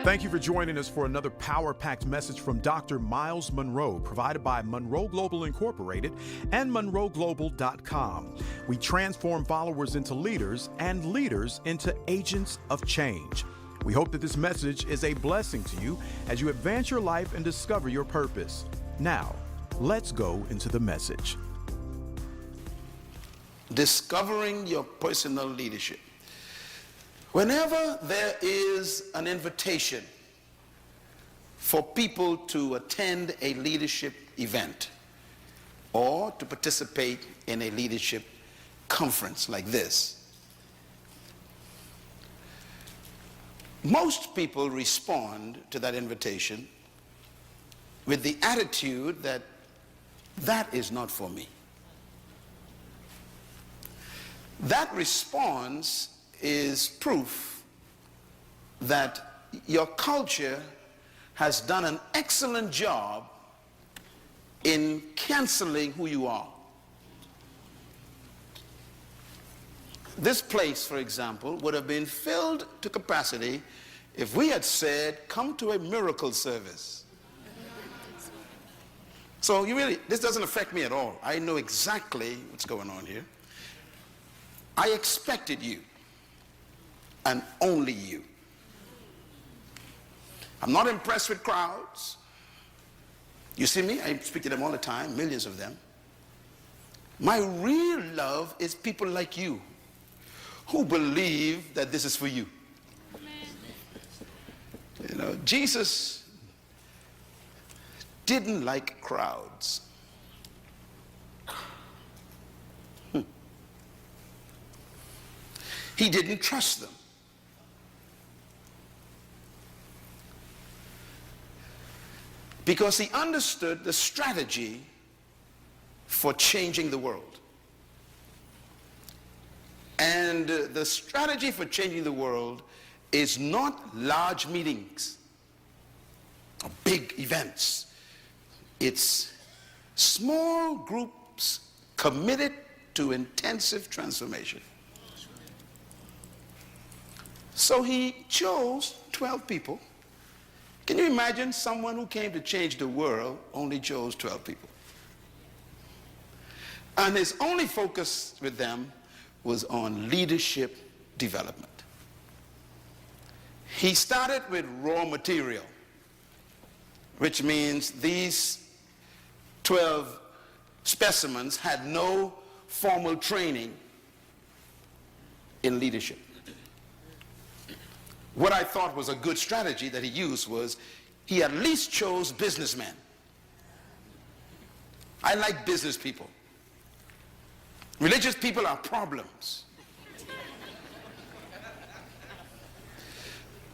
Thank you for joining us for another power-packed message from Dr. Myles Munroe, provided by Munroe Global Incorporated and MunroeGlobal.com. We transform followers into leaders and leaders into agents of change. We hope that this message is a blessing to you as you advance your life and discover your purpose. Now, let's go into the message. Discovering your personal leadership. Whenever there is an invitation for people to attend a leadership event or to participate in a leadership conference like this, most people respond to that invitation with the attitude that that is not for me. That response is proof that your culture has done an excellent job in canceling who you are. This place, for example, would have been filled to capacity if we had said, come to a miracle service. So this doesn't affect me at all. I know exactly what's going on here. I expected you, and only you. I'm not impressed with crowds. You see me? I speak to them all the time, millions of them. My real love is people like you who believe that this is for you. You know, Jesus didn't like crowds. He didn't trust them. Because he understood the strategy for changing the world. And the strategy for changing the world is not large meetings or big events. It's small groups committed to intensive transformation. So he chose 12 people. Can you imagine someone who came to change the world only chose 12 people? And his only focus with them was on leadership development. He started with raw material, which means these 12 specimens had no formal training in leadership. What I thought was a good strategy that he used was he at least chose businessmen. I like business people. Religious people are problems.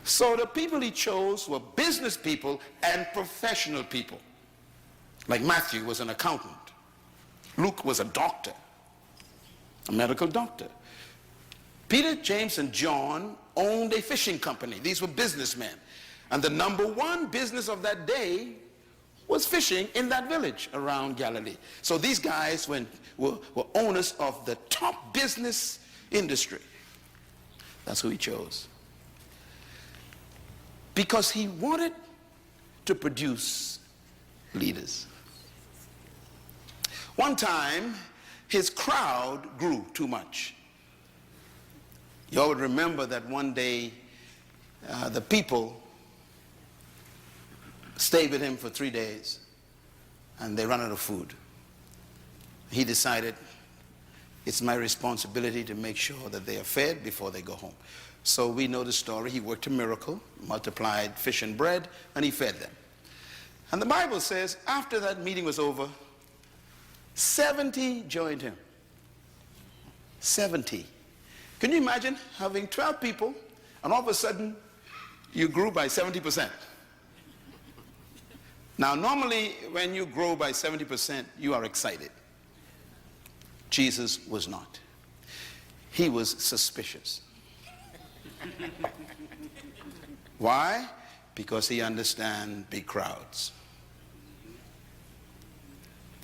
So the people he chose were business people and professional people. Like Matthew was an accountant. Luke was a doctor, a medical doctor. Peter, James, and John owned a fishing company. These were businessmen. And the number one business of that day was fishing in that village around Galilee. So these guys were owners of the top business industry. That's who he chose. Because he wanted to produce leaders. One time, his crowd grew too much. You all would remember that one day the people stayed with him for 3 days and they ran out of food. He decided it's my responsibility to make sure that they are fed before they go home. So we know the story. He worked a miracle, multiplied fish and bread, and he fed them. And the Bible says after that meeting was over, 70 joined him. 70. Can you imagine having 12 people and all of a sudden you grew by 70%? Now normally when you grow by 70% you are excited. Jesus was not. He was suspicious. Why? Because he understands big crowds.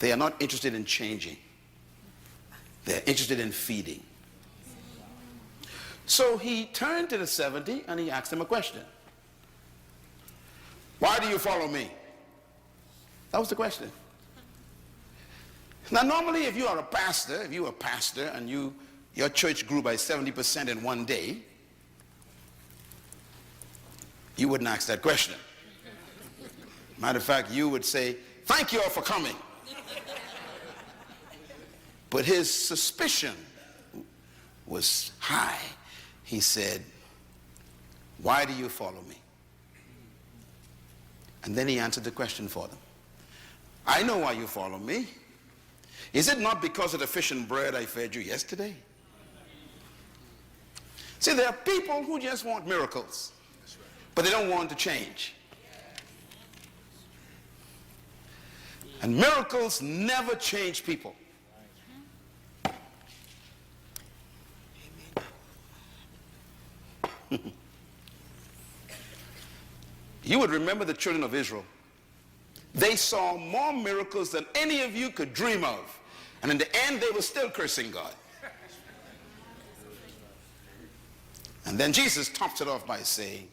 They are not interested in changing. They're interested in feeding. So he turned to the 70 and he asked them a question. Why do you follow me? That was the question. Now, normally, if you are a pastor, and your church grew by 70% in one day, you wouldn't ask that question. Matter of fact, you would say, thank you all for coming. But his suspicion was high. He said, why do you follow me? And then he answered the question for them. I know why you follow me. Is it not because of the fish and bread I fed you yesterday? See, there are people who just want miracles, but they don't want to change. And miracles never change people. You would remember the children of Israel. They saw more miracles than any of you could dream of. And in the end, they were still cursing God. And then Jesus tops it off by saying,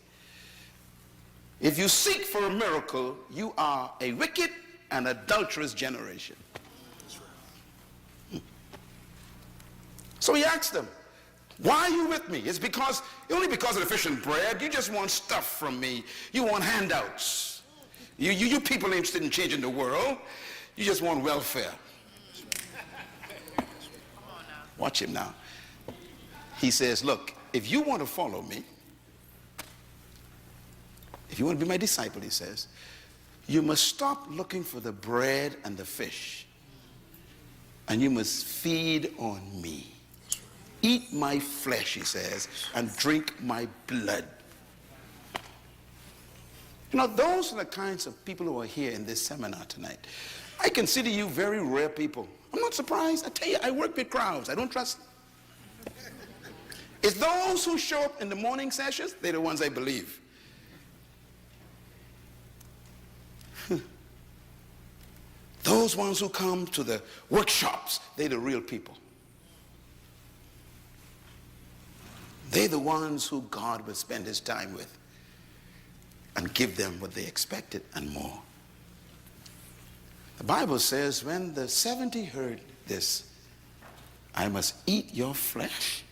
if you seek for a miracle, you are a wicked and adulterous generation. So he asked them, why are you with me? It's only because of the fish and bread. You just want stuff from me. You want handouts. You people interested in changing the world. You just want welfare. Watch him now. He says, look, if you want to follow me, if you want to be my disciple, he says, you must stop looking for the bread and the fish. And you must feed on me. Eat my flesh, he says, and drink my blood. You know, those are the kinds of people who are here in this seminar tonight. I consider you very rare people. I'm not surprised. I tell you, I work with crowds. I don't trust. It's those who show up in the morning sessions, they're the ones I believe. Those ones who come to the workshops, they're the real people. They're the ones who God will spend his time with and give them what they expected and more. The Bible says when the 70 heard this, I must eat your flesh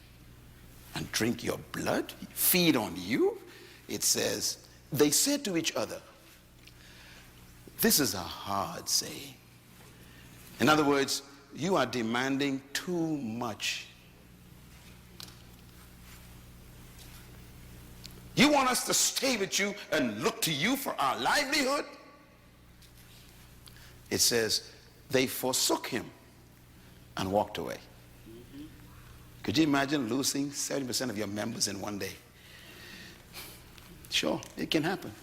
and drink your blood, feed on you. It says, they said to each other, this is a hard saying. In other words, you are demanding too much. You want us to stay with you and look to you for our livelihood? It says, they forsook him and walked away. Could you imagine losing 70% of your members in one day? Sure, it can happen.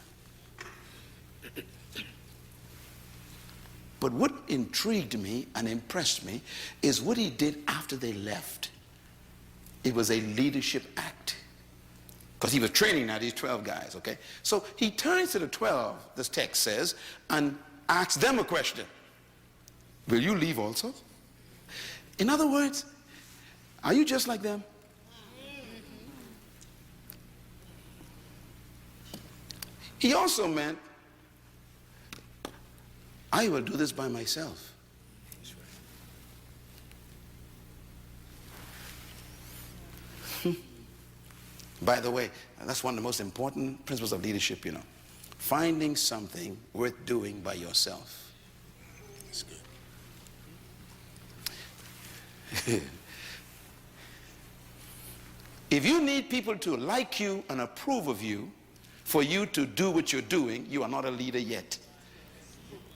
But what intrigued me and impressed me is what he did after they left. It was a leadership act. Because he was training now these 12 guys, okay? So he turns to the 12, this text says, and asks them a question. Will you leave also? In other words, are you just like them? He also meant, I will do this by myself. By the way, that's one of the most important principles of leadership, you know. Finding something worth doing by yourself. That's good. If you need people to like you and approve of you for you to do what you're doing, you are not a leader yet.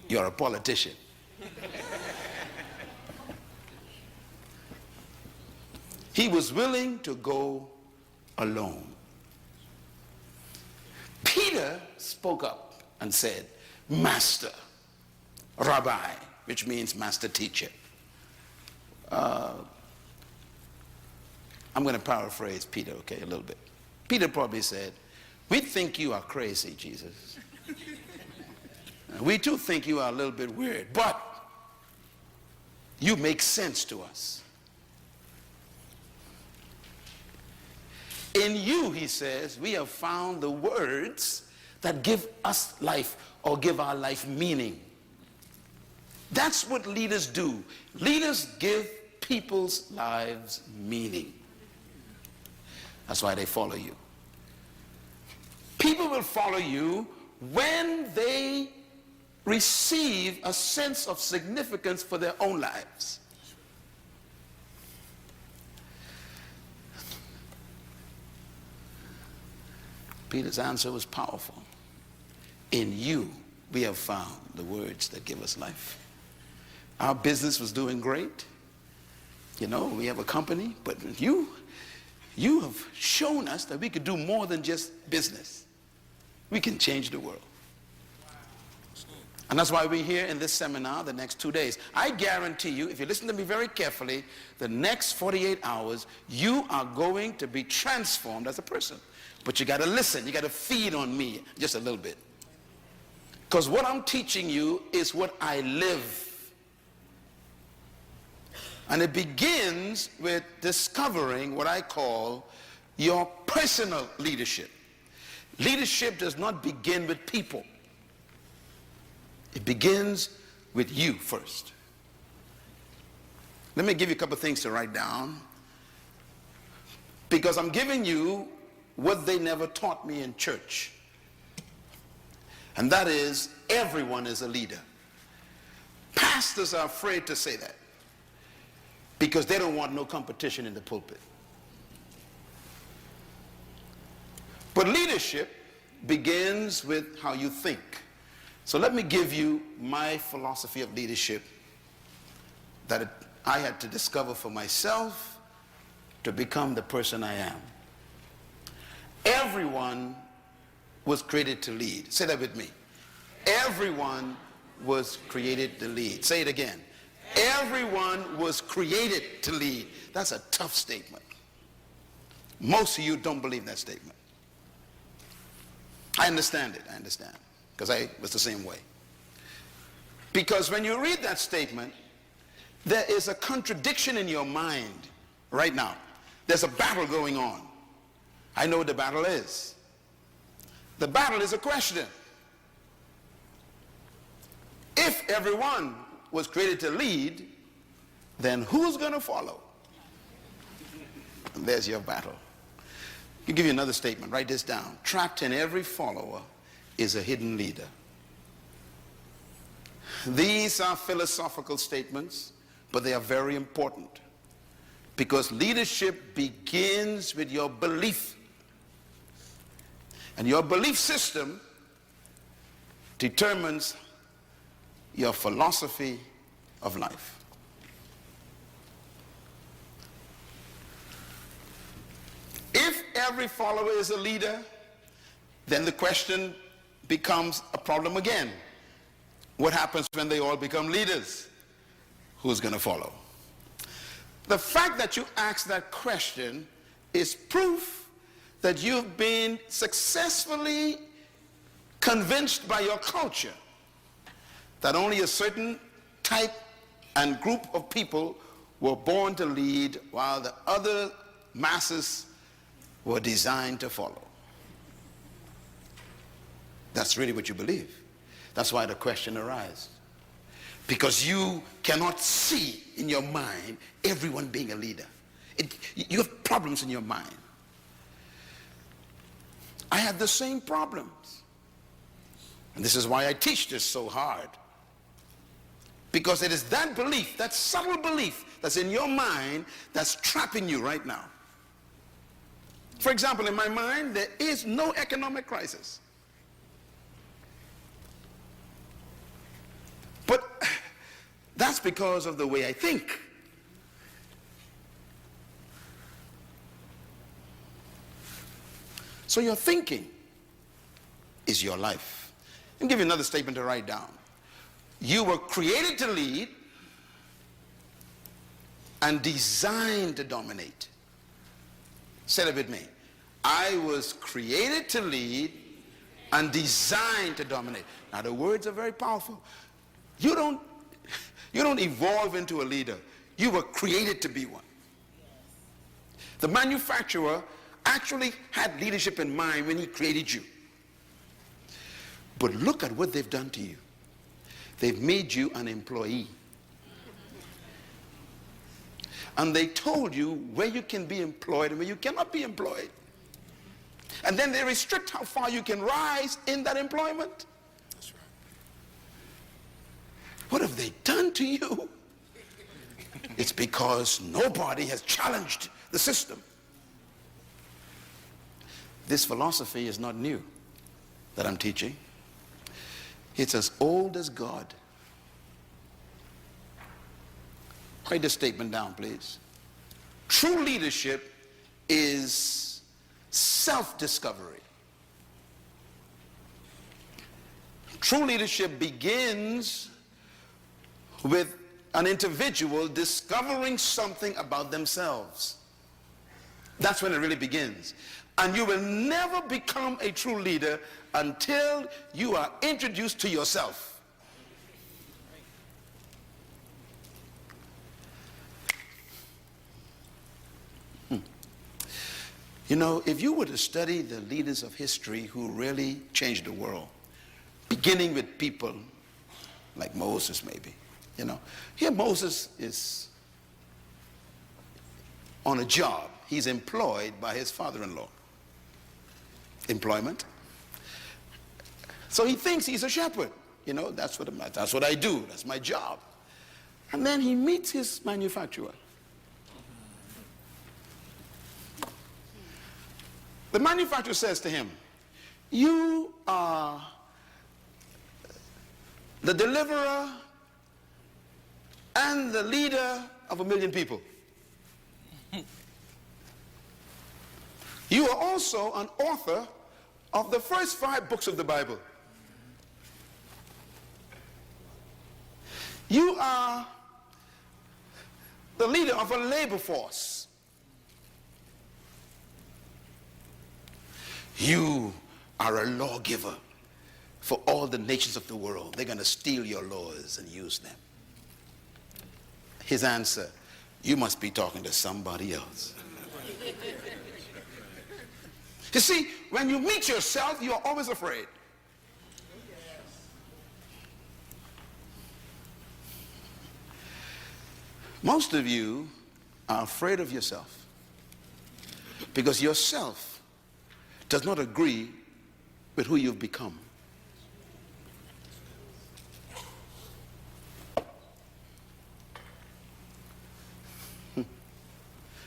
You're a politician. He was willing to go alone. Peter spoke up and said, Master, Rabbi, which means master teacher. I'm going to paraphrase Peter, okay, a little bit. Peter probably said, we think you are crazy, Jesus. We too think you are a little bit weird, but you make sense to us. In you, he says, we have found the words that give us life or give our life meaning. That's what leaders do. Leaders give people's lives meaning. That's why they follow you. People will follow you when they receive a sense of significance for their own lives. Peter's answer was powerful. In you, we have found the words that give us life. Our business was doing great. You know, we have a company, but you have shown us that we could do more than just business. We can change the world. And that's why we're here in this seminar the next 2 days. I guarantee you, if you listen to me very carefully, the next 48 hours, you are going to be transformed as a person. But you got to listen. You got to feed on me just a little bit. Because what I'm teaching you is what I live. And it begins with discovering what I call your personal leadership. Leadership does not begin with people. It begins with you first. Let me give you a couple of things to write down, because I'm giving you what they never taught me in church. And that is, everyone is a leader. Pastors are afraid to say that because they don't want no competition in the pulpit. But leadership begins with how you think. So let me give you my philosophy of leadership that I had to discover for myself to become the person I am. Everyone was created to lead. Say that with me. Everyone was created to lead. Say it again. Everyone was created to lead. That's a tough statement. Most of you don't believe that statement. I understand it. I understand. Because I was the same way. Because when you read that statement, there is a contradiction in your mind right now. There's a battle going on. I know what the battle is. The battle is a question. If everyone was created to lead, then who's going to follow? And there's your battle. I'll give you another statement. Write this down. Trapped in every follower is a hidden leader. These are philosophical statements, but they are very important, because leadership begins with your belief. And your belief system determines your philosophy of life. If every follower is a leader, then the question becomes a problem again. What happens when they all become leaders? Who's going to follow? The fact that you ask that question is proof that you've been successfully convinced by your culture that only a certain type and group of people were born to lead, while the other masses were designed to follow. That's really what you believe. That's why the question arises. Because you cannot see in your mind everyone being a leader. You have problems in your mind. I had the same problems. And this is why I teach this so hard. Because it is that belief, that subtle belief that's in your mind that's trapping you right now. For example, in my mind, there is no economic crisis. But that's because of the way I think. So your thinking is your life. I'll give you another statement to write down. You were created to lead and designed to dominate. Say that with me. I was created to lead and designed to dominate. Now the words are very powerful. You don't evolve into a leader. You were created to be one. The manufacturer actually had leadership in mind when he created you. But look at what they've done to you. They've made you an employee. And they told you where you can be employed and where you cannot be employed. And then they restrict how far you can rise in that employment. That's right. What have they done to you? It's because nobody has challenged the system. This philosophy is not new that I'm teaching. It's as old as God. Write this statement down, please. True leadership is self-discovery. True leadership begins with an individual discovering something about themselves. That's when it really begins. And you will never become a true leader until you are introduced to yourself. You know, if you were to study the leaders of history who really changed the world, beginning with people like Moses maybe, you know. Here Moses is on a job. He's employed by his father-in-law. Employment. So he thinks he's a shepherd. You know, that's what I do. That's my job. And then he meets his manufacturer. The manufacturer says to him, you are the deliverer and the leader of 1 million people. You are also an author of the first 5 books of the Bible. You are the leader of a labor force. You are a lawgiver for all the nations of the world. They're going to steal your laws and use them. His answer, you must be talking to somebody else. You see, when you meet yourself, you are always afraid. Most of you are afraid of yourself because yourself does not agree with who you've become.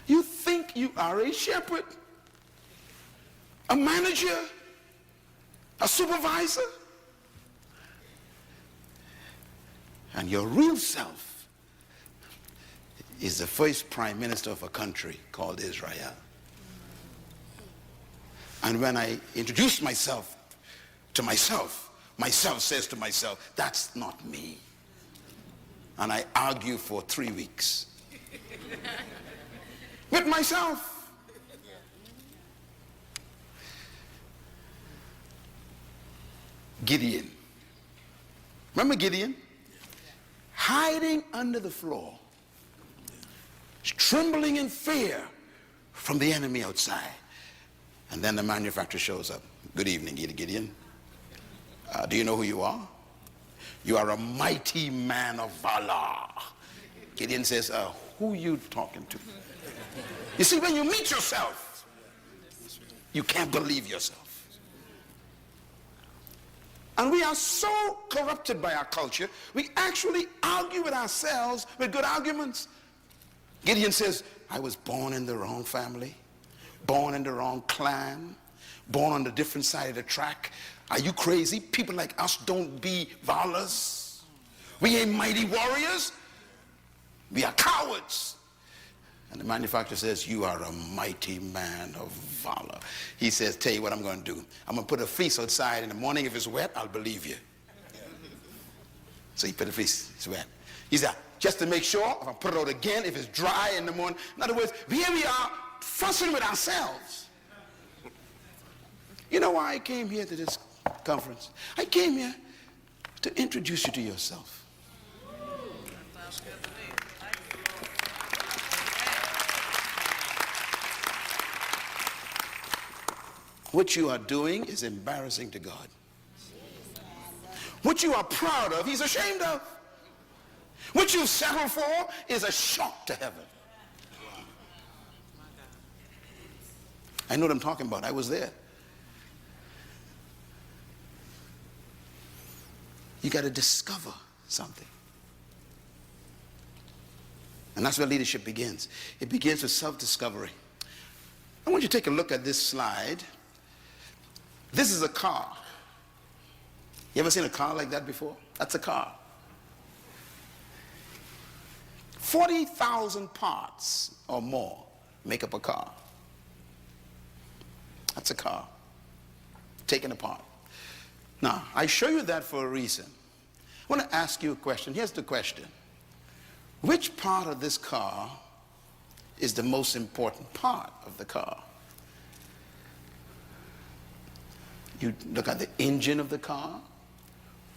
You think you are a shepherd, a manager, a supervisor, and your real self is the first prime minister of a country called Israel. And when I introduce myself to myself, myself says to myself, that's not me. And I argue for 3 weeks with myself. Gideon. Remember Gideon? Hiding under the floor, trembling in fear from the enemy outside. And then the manufacturer shows up. Good evening, Gideon. Do you know who you are? You are a mighty man of valor. Gideon says, who you talking to? You see, when you meet yourself, you can't believe yourself. And we are so corrupted by our culture, we actually argue with ourselves with good arguments. Gideon says, I was born in the wrong family, born in the wrong clan, born on the different side of the track. Are you crazy? People like us don't be valors. We ain't mighty warriors. We are cowards. And the manufacturer says, you are a mighty man of valor. He says, tell you what I'm going to do. I'm going to put a fleece outside. In the morning, if it's wet, I'll believe you. So he put a fleece. It's wet. He said, just to make sure, if I put it out again, if it's dry in the morning. In other words, here we are fussing with ourselves. You know why I came here to this conference? I came here to introduce you to yourself. What you are doing is embarrassing to God. What you are proud of, he's ashamed of. What you've settled for is a shock to heaven. I know what I'm talking about. I was there. You got to discover something. And that's where leadership begins. It begins with self-discovery. I want you to take a look at this slide. This is a car. You ever seen a car like that before? That's a car. 40,000 parts or more make up a car. That's a car, taken apart. Now, I show you that for a reason. I want to ask you a question. Here's the question. Which part of this car is the most important part of the car? You look at the engine of the car.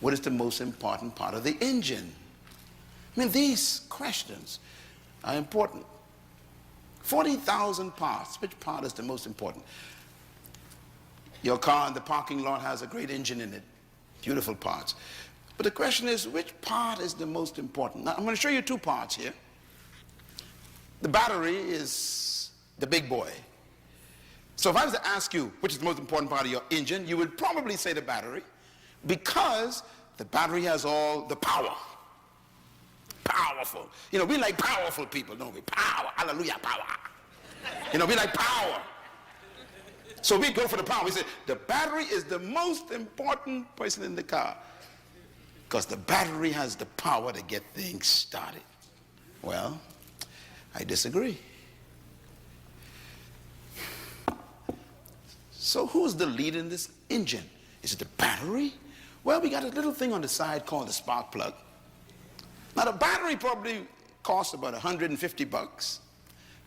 What is the most important part of the engine? I mean, these questions are important. 40,000 parts. Which part is the most important? Your car in the parking lot has a great engine in it. Beautiful parts. But the question is, which part is the most important? Now, I'm going to show you two parts here. The battery is the big boy. So if I was to ask you which is the most important part of your engine, you would probably say the battery, because the battery has all the power. Powerful. You know, we like powerful people, don't we? Power. Hallelujah, power. You know, we like power. So we go for the power. We say the battery is the most important person in the car, because the battery has the power to get things started. Well, I disagree. So who's the lead in this engine? Is it the battery? Well, we got a little thing on the side called the spark plug. Now, the battery probably costs about 150 bucks.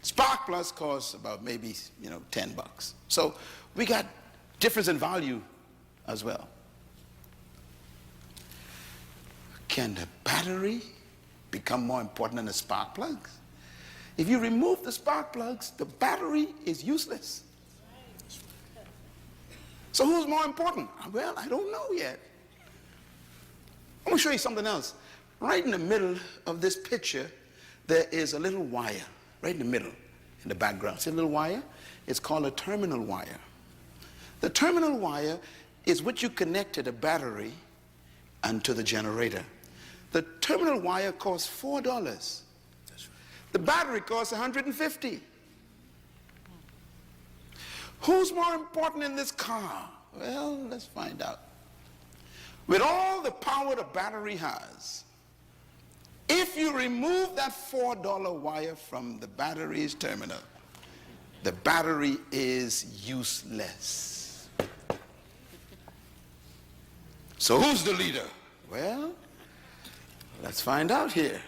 Spark plugs costs about maybe, 10 bucks. So we got difference in value as well. Can the battery become more important than the spark plugs? If you remove the spark plugs, the battery is useless. So who's more important? Well, I don't know yet. I'm going to show you something else. Right in the middle of this picture, there is a little wire. Right in the middle, in the background. See a little wire? It's called a terminal wire. The terminal wire is what you connect to the battery and to the generator. The terminal wire costs $4. The battery costs $150. Who's more important in this car? Well, let's find out. With all the power the battery has, if you remove that $4 wire from the battery's terminal, the battery is useless. So who's the leader? Well, let's find out here.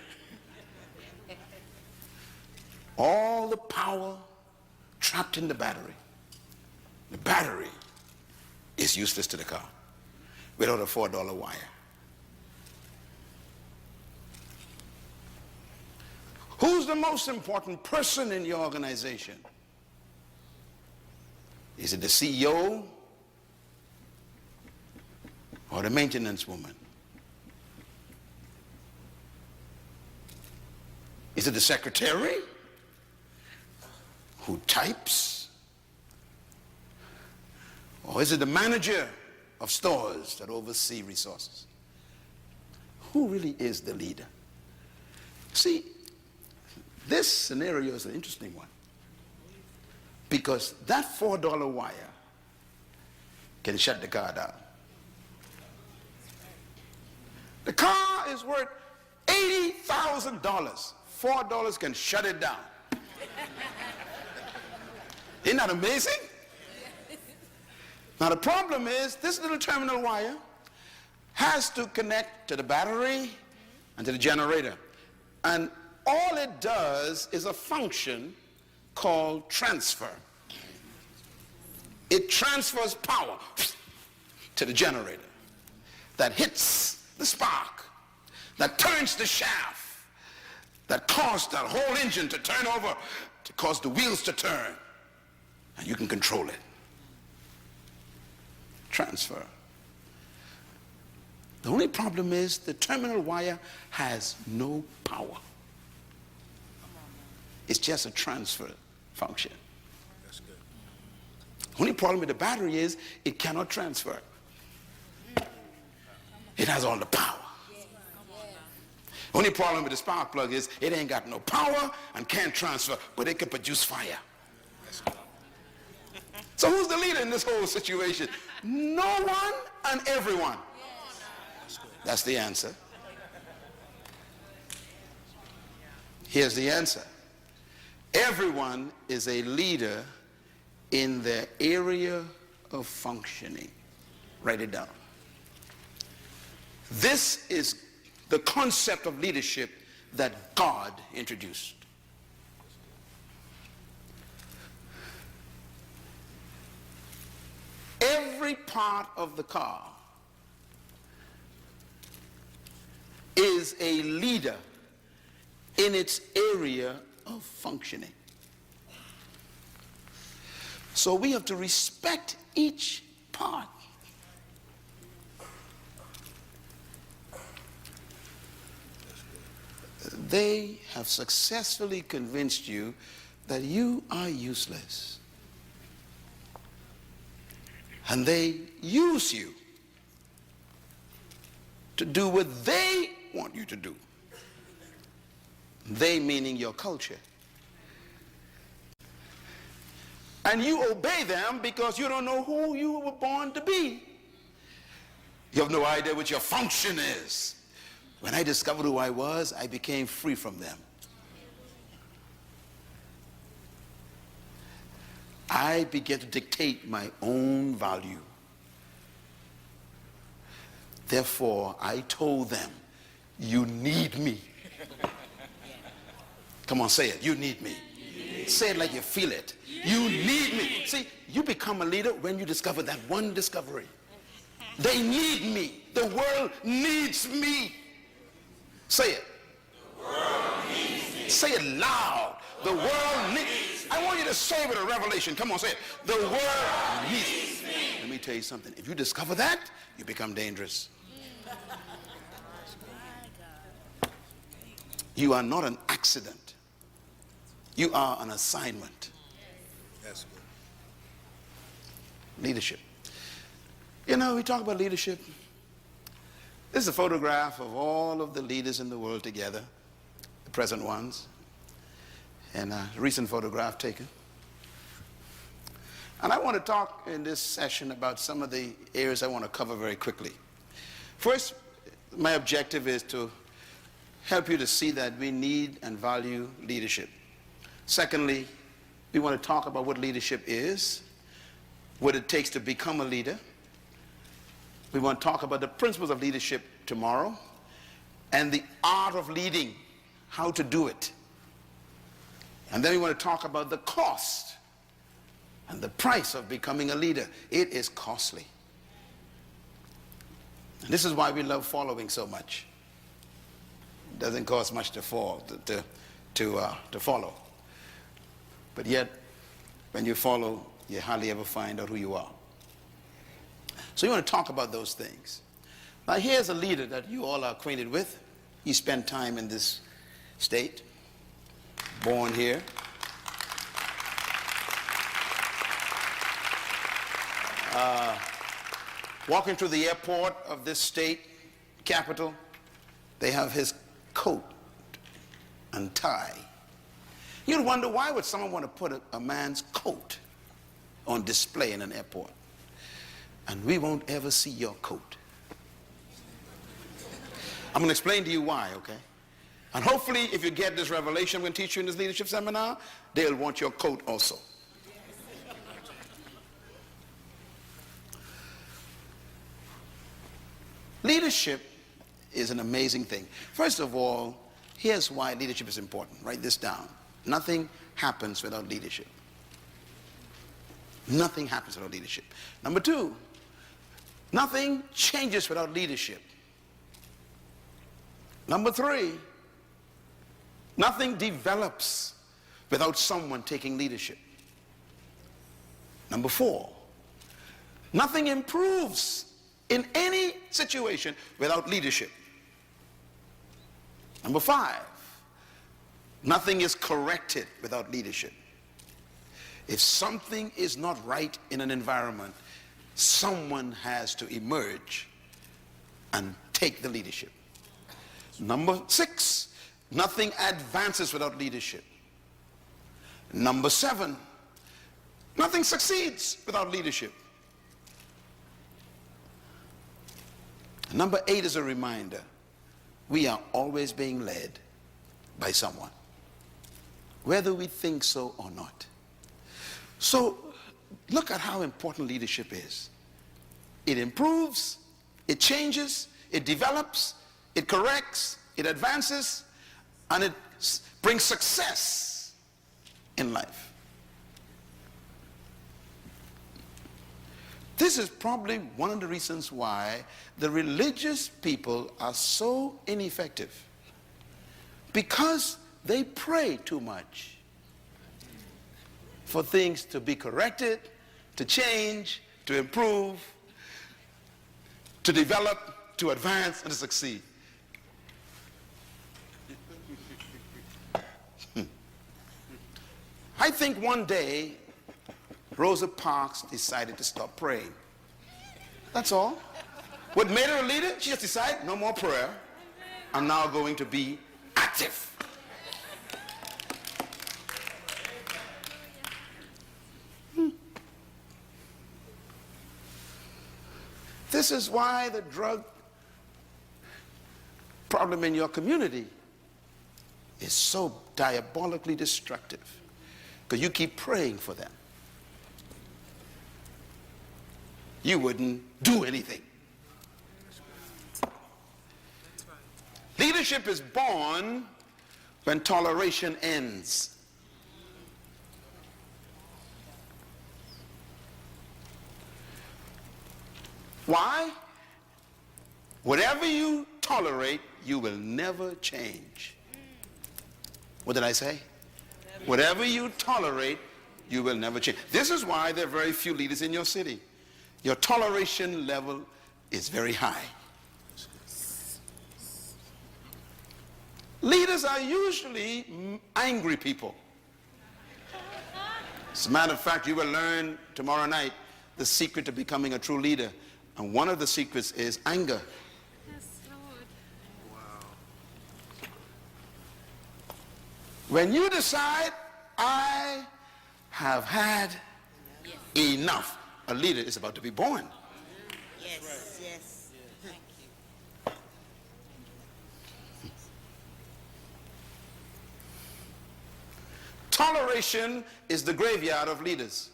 All the power trapped in the battery. The battery is useless to the car without a $4 wire. Who's the most important person in your organization? Is it the CEO or the maintenance woman? Is it the secretary who types? Or is it the manager of stores that oversee resources? Who really is the leader? See, this scenario is an interesting one, because that $4 wire can shut the car down. The car is worth $80,000. $4 can shut it down. Isn't that amazing? Now the problem is, this little terminal wire has to connect to the battery and to the generator. And all it does is a function called transfer. It transfers power to the generator that hits the spark, that turns the shaft, that caused that whole engine to turn over, to cause the wheels to turn, and you can control it. Transfer. The only problem is the terminal wire has no power. It's just a transfer function. That's good. The only problem with the battery is it cannot transfer. It has all the power. The only problem with the spark plug is it ain't got no power and can't transfer, but it can produce fire. So who's the leader in this whole situation? No one and everyone. That's the answer. Here's the answer. Everyone is a leader in their area of functioning. Write it down. This is the concept of leadership that God introduced. Every part of the car is a leader in its area of functioning. So we have to respect each part. They have successfully convinced you that you are useless. And they use you to do what they want you to do. They meaning your culture. And you obey them because you don't know who you were born to be. You have no idea what your function is. When I discovered who I was, I became free from them. I began to dictate my own value. Therefore, I told them, you need me. Come on, say it. You need me. Say it like you feel it. You need me. See, you become a leader when you discover that one discovery. They need me. The world needs me. Say it. The world needs me. Say it loud. The world needs. I want you to say it with a revelation. Come on, say it. The world needs me. Let me tell you something. If you discover that, you become dangerous. You are not an accident. You are an assignment. That's good. Leadership. You know, we talk about leadership. This is a photograph of all of the leaders in the world together, the present ones, and a recent photograph taken. And I want to talk in this session about some of the areas I want to cover very quickly. First, my objective is to help you to see that we need and value leadership. Secondly, we want to talk about what leadership is, what it takes to become a leader. We want to talk about the principles of leadership tomorrow and the art of leading, how to do it. And then we want to talk about the cost and the price of becoming a leader. It is costly. And this is why we love following so much. It doesn't cost much to follow. But yet, when you follow, you hardly ever find out who you are. So you want to talk about those things. Now here's a leader that you all are acquainted with. He spent time in this state, born here. Walking through the airport of this state capital, they have his coat and tie. You'd wonder, why would someone want to put a man's coat on display in an airport? And we won't ever see your coat. I'm going to explain to you why, okay? And hopefully, if you get this revelation I'm going to teach you in this leadership seminar, they'll want your coat also. Leadership is an amazing thing. First of all, here's why leadership is important. Write this down. Nothing happens without leadership. Nothing happens without leadership. Number two, nothing changes without leadership. Number three, nothing develops without someone taking leadership. Number four, nothing improves in any situation without leadership. Number 5, nothing is corrected without leadership. If something is not right in an environment, someone has to emerge and take the leadership. Number 6, nothing advances without leadership. Number 7, nothing succeeds without leadership. Number 8 is a reminder. We are always being led by someone, whether we think so or not. So look at how important leadership is. It improves, it changes, it develops, it corrects, it advances, and it brings success in life. This is probably one of the reasons why the religious people are so ineffective, because they pray too much for things to be corrected, to change, to improve, to develop, to advance, and to succeed. I think one day Rosa Parks decided to stop praying. That's all. What made her a leader? She just decided, no more prayer. I'm now going to be active. This is why the drug problem in your community is so diabolically destructive, because you keep praying for them. You wouldn't do anything. Leadership is born when toleration ends. Why? Whatever you tolerate, you will never change. What did I say? Whatever you tolerate, you will never change. This is why there are very few leaders in your city. Your toleration level is very high. Leaders are usually angry people. As a matter of fact, you will learn tomorrow night the secret to becoming a true leader. And one of the secrets is anger. Yes, Lord. Wow. When you decide, I have had enough, a leader is about to be born. Yes, yes. Thank you. Toleration is the graveyard of leaders.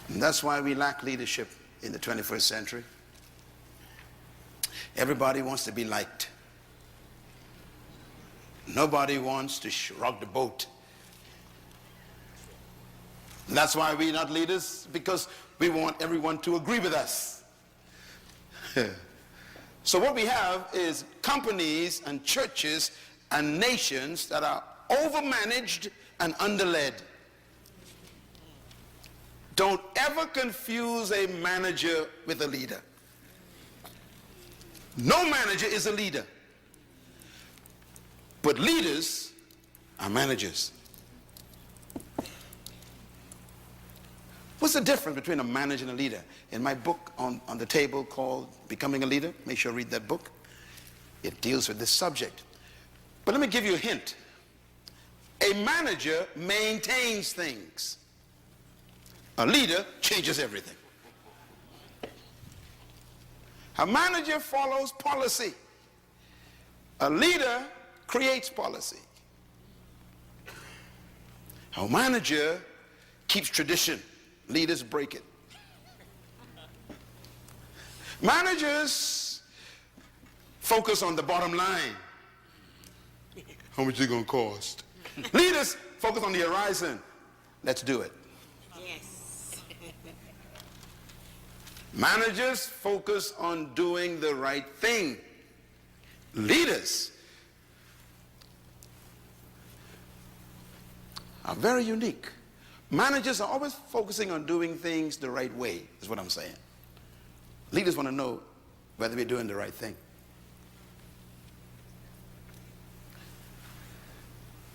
And that's why we lack leadership in the 21st century. Everybody wants to be liked. Nobody wants to rock the boat. And that's why we're not leaders, because we want everyone to agree with us. So what we have is companies and churches and nations that are overmanaged and underled. Don't ever confuse a manager with a leader. No manager is a leader. But leaders are managers. What's the difference between a manager and a leader? In my book on the table called Becoming a Leader, make sure you read that book. It deals with this subject. But let me give you a hint. A manager maintains things. A leader changes everything. A manager follows policy. A leader creates policy. A manager keeps tradition. Leaders break it. Managers focus on the bottom line. How much is it going to cost? Leaders focus on the horizon. Let's do it. Yes. Managers focus on doing the right thing. Leaders are very unique. Managers are always focusing on doing things the right way, is what I'm saying. Leaders want to know whether we're doing the right thing.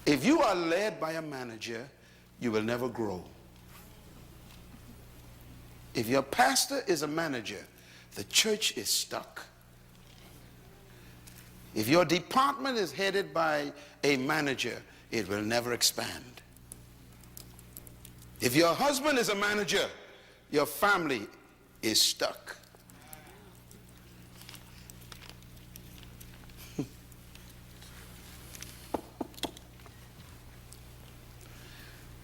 If you are led by a manager, you will never grow. If your pastor is a manager, the church is stuck. If your department is headed by a manager, it will never expand. If your husband is a manager, your family is stuck.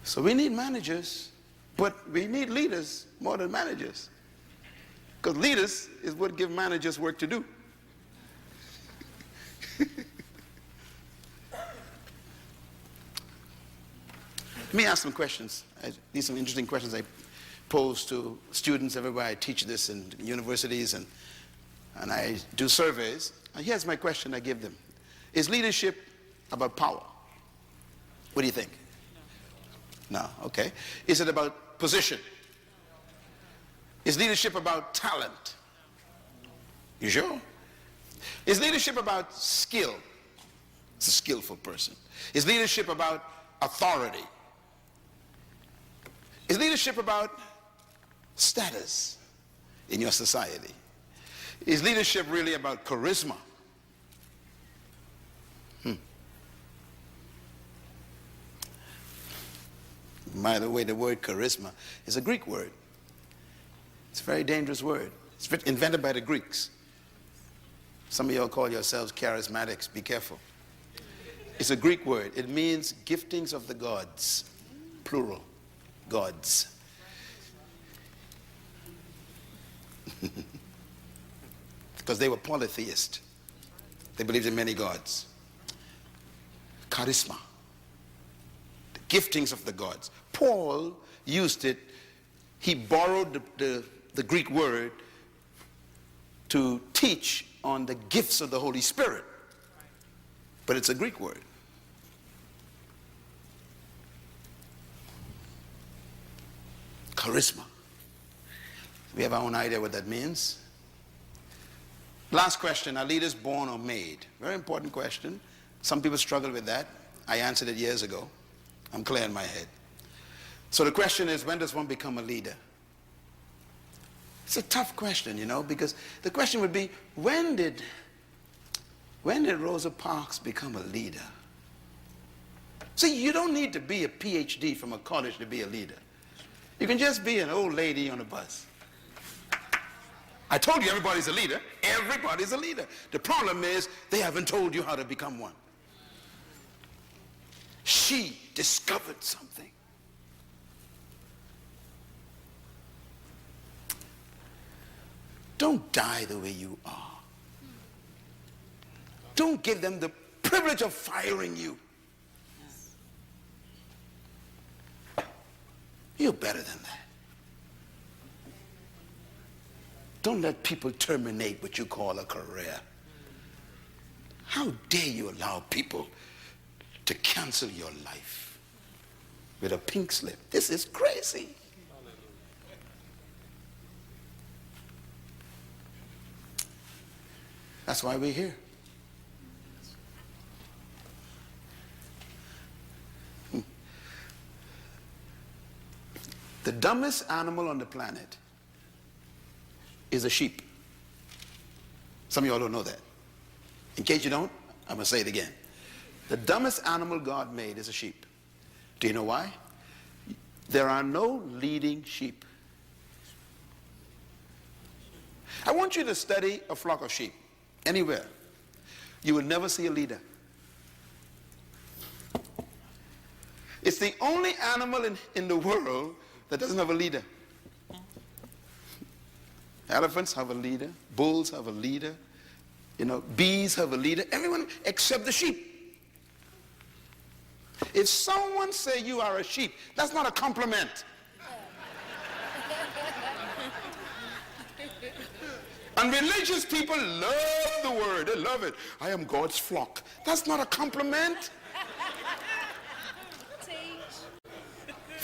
So we need managers, but we need leaders more than managers. Because leaders is what give managers work to do. Let me ask some questions. These are some interesting questions I pose to students everywhere. I teach this in universities and I do surveys. And here's my question I give them. Is leadership about power? What do you think? No, okay. Is it about position? Is leadership about talent? You sure? Is leadership about skill? It's a skillful person. Is leadership about authority? Is leadership about status in your society? Is leadership really about charisma? By the way, the word charisma is a Greek word. It's a very dangerous word. It's invented by the Greeks. Some of y'all call yourselves charismatics. Be careful. It's a Greek word. It means giftings of the gods, plural, gods. Because they were polytheists. They believed in many gods. Charisma. The giftings of the gods. Paul used it. He borrowed the Greek word to teach on the gifts of the Holy Spirit. But it's a Greek word. Charisma. We have our own idea what that means. Last question, are leaders born or made? Very important question. Some people struggle with that. I answered it years ago. I'm clear in my head. So the question is, when does one become a leader? It's a tough question, you know, because the question would be, when did Rosa Parks become a leader? See, you don't need to be a PhD from a college to be a leader. You can just be an old lady on a bus. I told you everybody's a leader. Everybody's a leader. The problem is they haven't told you how to become one. She discovered something. Don't die the way you are. Don't give them the privilege of firing you. You're better than that. Don't let people terminate what you call a career. How dare you allow people to cancel your life with a pink slip? This is crazy. That's why we're here. The dumbest animal on the planet is a sheep. Some of y'all don't know that. In case you don't, I'm going to say it again. The dumbest animal God made is a sheep. Do you know why? There are no leading sheep. I want you to study a flock of sheep anywhere. You will never see a leader. It's the only animal in the world that doesn't have a leader. Elephants have a leader. Bulls have a leader. You know, bees have a leader. Everyone except the sheep. If someone say you are a sheep, that's not a compliment. And religious people love the word. They love it. I am God's flock. That's not a compliment.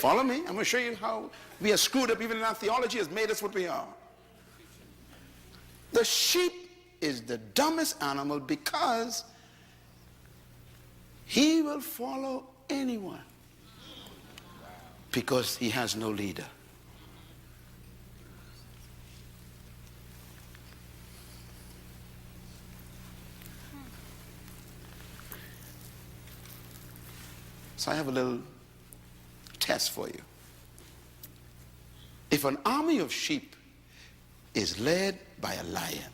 Follow me. I'm going to show you how we are screwed up. Even in our theology has made us what we are. The sheep is the dumbest animal because he will follow anyone because he has no leader. So I have a little test for you. If an army of sheep is led by a lion,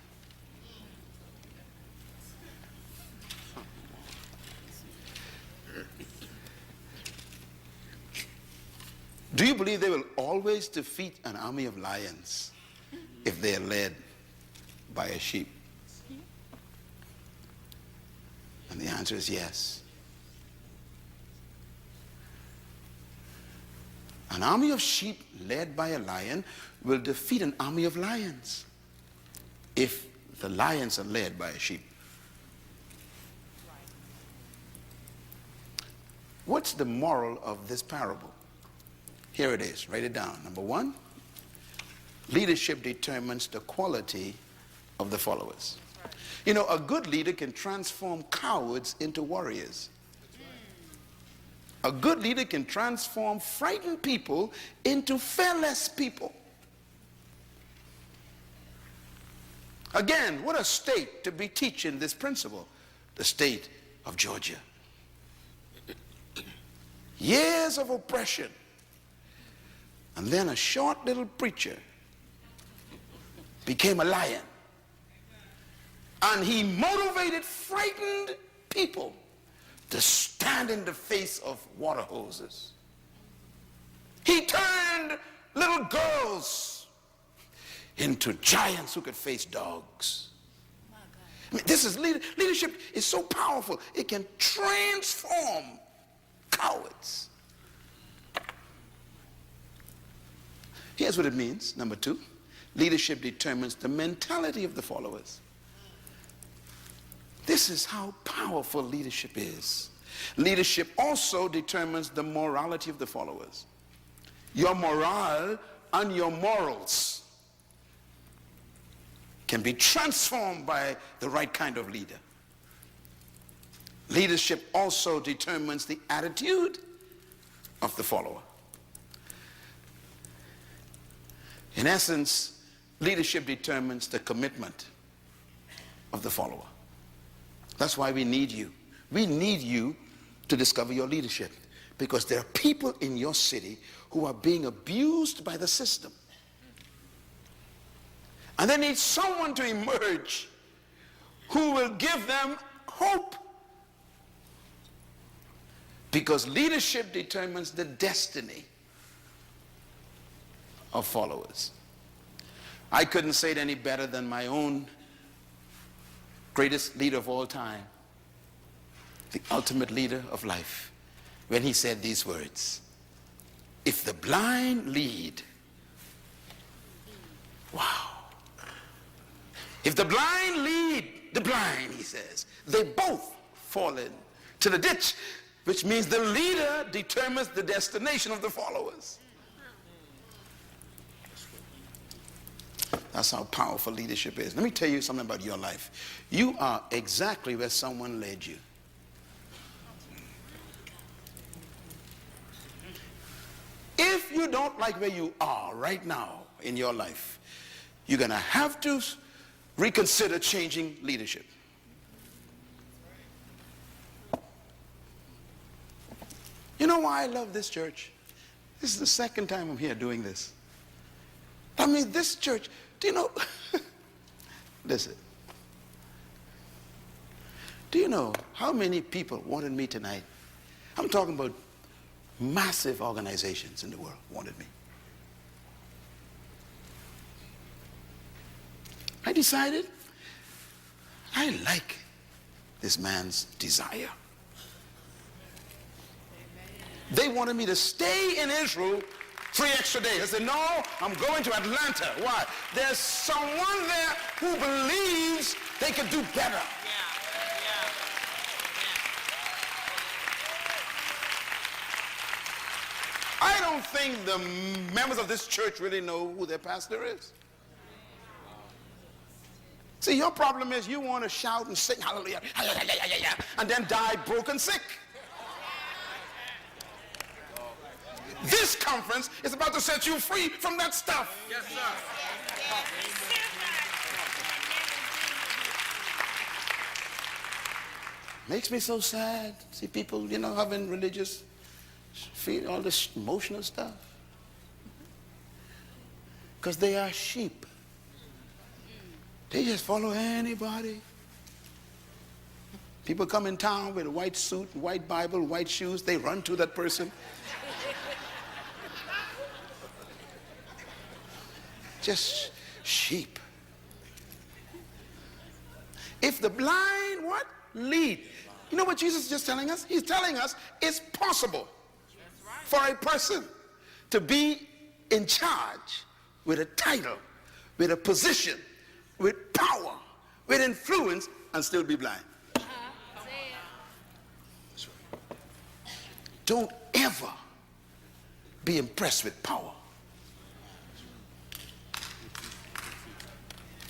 do you believe they will always defeat an army of lions if they are led by a sheep? And the answer is yes. An army of sheep led by a lion will defeat an army of lions if the lions are led by a sheep. What's the moral of this parable? Here it is. Write it down. Number one, leadership determines the quality of the followers. You know, a good leader can transform cowards into warriors. A good leader can transform frightened people into fearless people. Again, what a state to be teaching this principle. The state of Georgia. Years of oppression. And then a short little preacher became a lion. And he motivated frightened people to stand in the face of water hoses. He turned little girls into giants who could face dogs. I mean, this is leadership is so powerful. It can transform cowards. Here's what it means. Number two, leadership determines the mentality of the followers. This is how powerful leadership is. Leadership also determines the morality of the followers. Your morale and your morals can be transformed by the right kind of leader. Leadership also determines the attitude of the follower. In essence, leadership determines the commitment of the follower. That's why we need you. We need you to discover your leadership, because there are people in your city who are being abused by the system. And they need someone to emerge who will give them hope. Because leadership determines the destiny of followers. I couldn't say it any better than my own greatest leader of all time, the ultimate leader of life, when he said these words: if the blind lead, wow. If the blind lead the blind, he says, they both fall into the ditch, which means the leader determines the destination of the followers. That's how powerful leadership is. Let me tell you something about your life. You are exactly where someone led you. If you don't like where you are right now in your life, you're going to have to reconsider changing leadership. You know why I love this church? This is the second time I'm here doing this. I mean, this church, do you know, listen, do you know how many people wanted me tonight? I'm talking about massive organizations in the world wanted me. I decided I like this man's desire. They wanted me to stay in Israel 3 extra days. I said, no, I'm going to Atlanta. Why? There's someone there who believes they can do better. I I don't think the members of this church really know who their pastor is. See, your problem is you want to shout and sing hallelujah, hallelujah, and then die broken sick. This conference is about to set you free from that stuff. Yes, sir. Makes me so sad. See people, having religious, feel all this emotional stuff. Because they are sheep. They just follow anybody. People come in town with a white suit, white Bible, white shoes. They run to that person. Just sheep. If the blind, what? Lead. You know what Jesus is just telling us? He's telling us it's possible for a person to be in charge with a title, with a position, with power, with influence, and still be blind. Don't ever be impressed with power.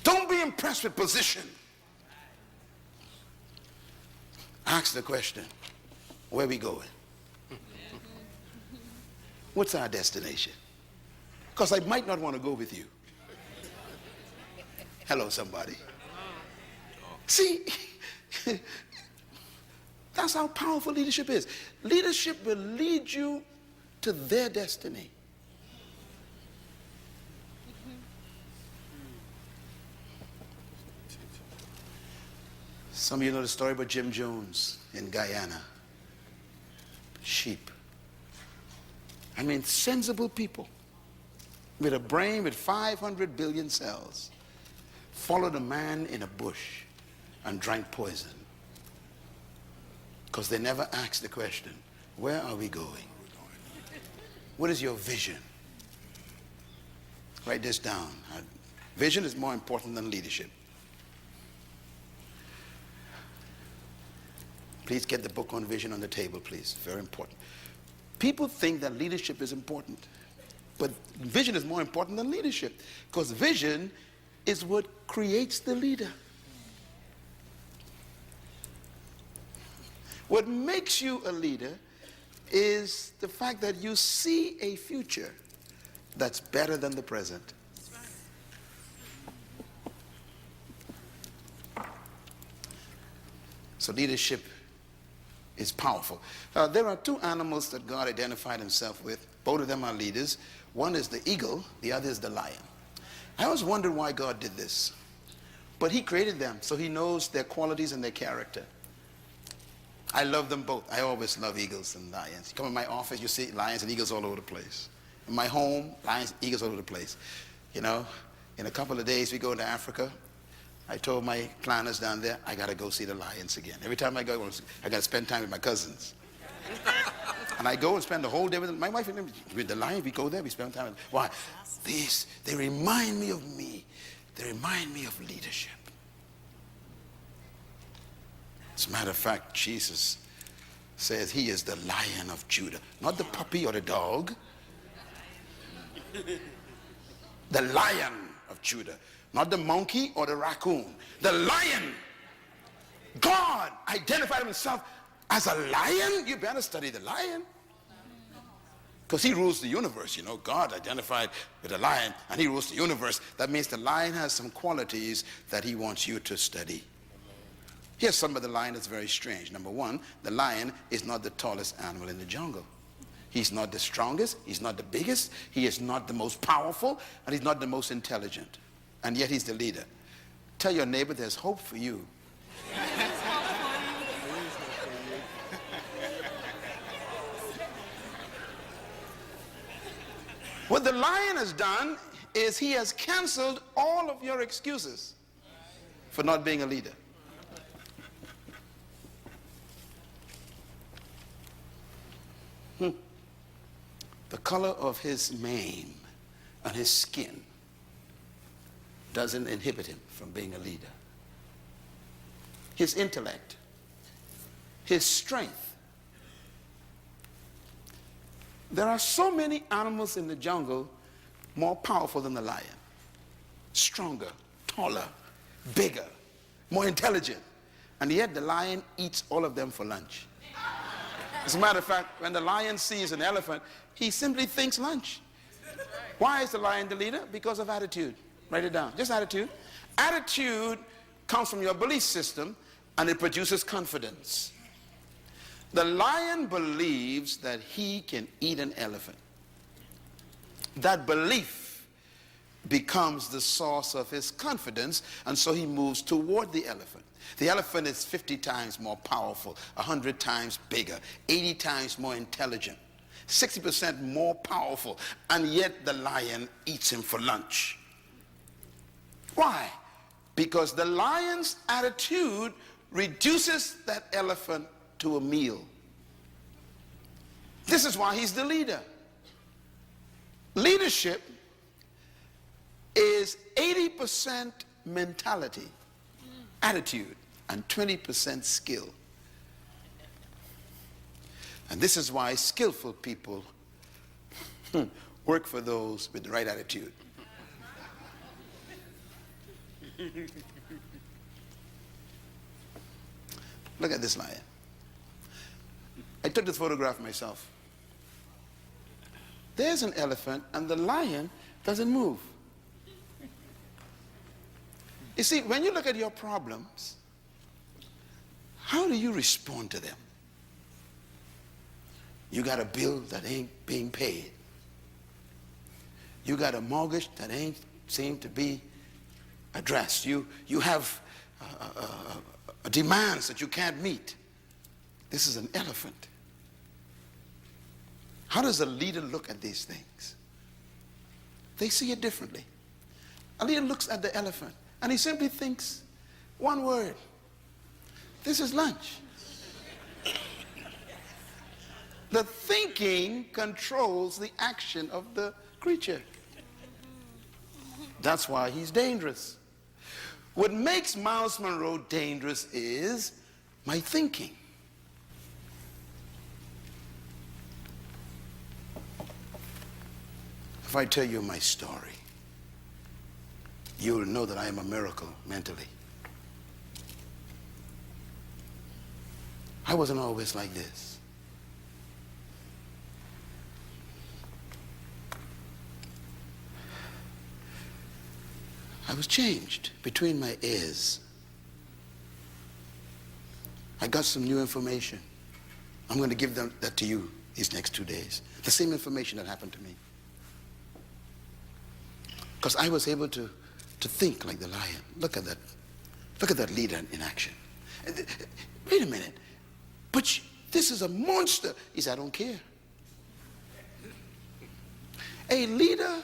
Don't be impressed with position. Ask the question, where we going? What's our destination? Because I might not want to go with you. Hello, somebody. See, that's how powerful leadership is. Leadership will lead you to their destiny. Some of you know the story about Jim Jones in Guyana. Sheep. I mean, sensible people with a brain with 500 billion cells followed a man in a bush and drank poison. Because they never asked the question, where are we going? What is your vision? Write this down. Vision is more important than leadership. Please get the book on vision on the table, please. Very important. People think that leadership is important, but vision is more important than leadership, because vision is what creates the leader. What makes you a leader is the fact that you see a future that's better than the present. So leadership is powerful. There are two animals that God identified himself with. Both of them are leaders. One is the eagle, the other is the lion. I always wondered why God did this. But he created them, so he knows their qualities and their character. I love them both. I always love eagles and lions. You come in my office, you see lions and eagles all over the place. In my home, lions, eagles all over the place. You know, in a couple of days we go to Africa. I told my planners down there, I got to go see the lions again. Every time I go, I got to spend time with my cousins. And I go and spend the whole day with them. My wife and them, with the lion, we go there, we spend time with them. Why? They remind me of me. They remind me of leadership. As a matter of fact, Jesus says he is the Lion of Judah. Not the puppy or the dog. The Lion of Judah. Not the monkey or the raccoon. The lion. God identified himself as a lion. You better study the lion. Because he rules the universe, you know. God identified with a lion and he rules the universe. That means the lion has some qualities that he wants you to study. Here's some of the lion that's very strange. Number one, the lion is not the tallest animal in the jungle. He's not the strongest. He's not the biggest. He is not the most powerful. And he's not the most intelligent. And yet he's the leader. Tell your neighbor there's hope for you. What the lion has done is he has canceled all of your excuses for not being a leader. The color of his mane and his skin doesn't inhibit him from being a leader. His intellect, his strength, There are so many animals in the jungle more powerful than the lion. Stronger, taller, bigger, more intelligent. And yet the lion eats all of them for lunch. As a matter of fact, when the lion sees an elephant, he simply thinks lunch. Why is the lion the leader? Because of attitude. Write it down. Just attitude. Attitude comes from your belief system, and it produces confidence. The lion believes that he can eat an elephant. That belief becomes the source of his confidence, and so he moves toward the elephant. The elephant is 50 times more powerful, 100 times bigger, 80 times more intelligent, 60% more powerful, and yet the lion eats him for lunch. Why? Because the lion's attitude reduces that elephant to a meal. This is why he's the leader. Leadership is 80% mentality, attitude, and 20% skill. And this is why skillful people work for those with the right attitude. Look at this lion. I took this photograph myself. There's an elephant and the lion doesn't move. You see, when you look at your problems, how do you respond to them? You got a bill that ain't being paid. You got a mortgage that ain't seem to be addressed. You have demands that you can't meet. This is an elephant. How does a leader look at these things? They see it differently. A leader looks at the elephant and he simply thinks one word: this is lunch. The thinking controls the action of the creature. That's why he's dangerous. What makes Myles Munroe dangerous is my thinking. If I tell you my story, you will know that I am a miracle mentally. I wasn't always like this. I was changed between my ears. I got some new information. I'm going to give that to you these next 2 days. The same information that happened to me. Because I was able to think like the lion. Look at that. Look at that leader in action. Wait a minute. But this is a monster. He said, I don't care. A leader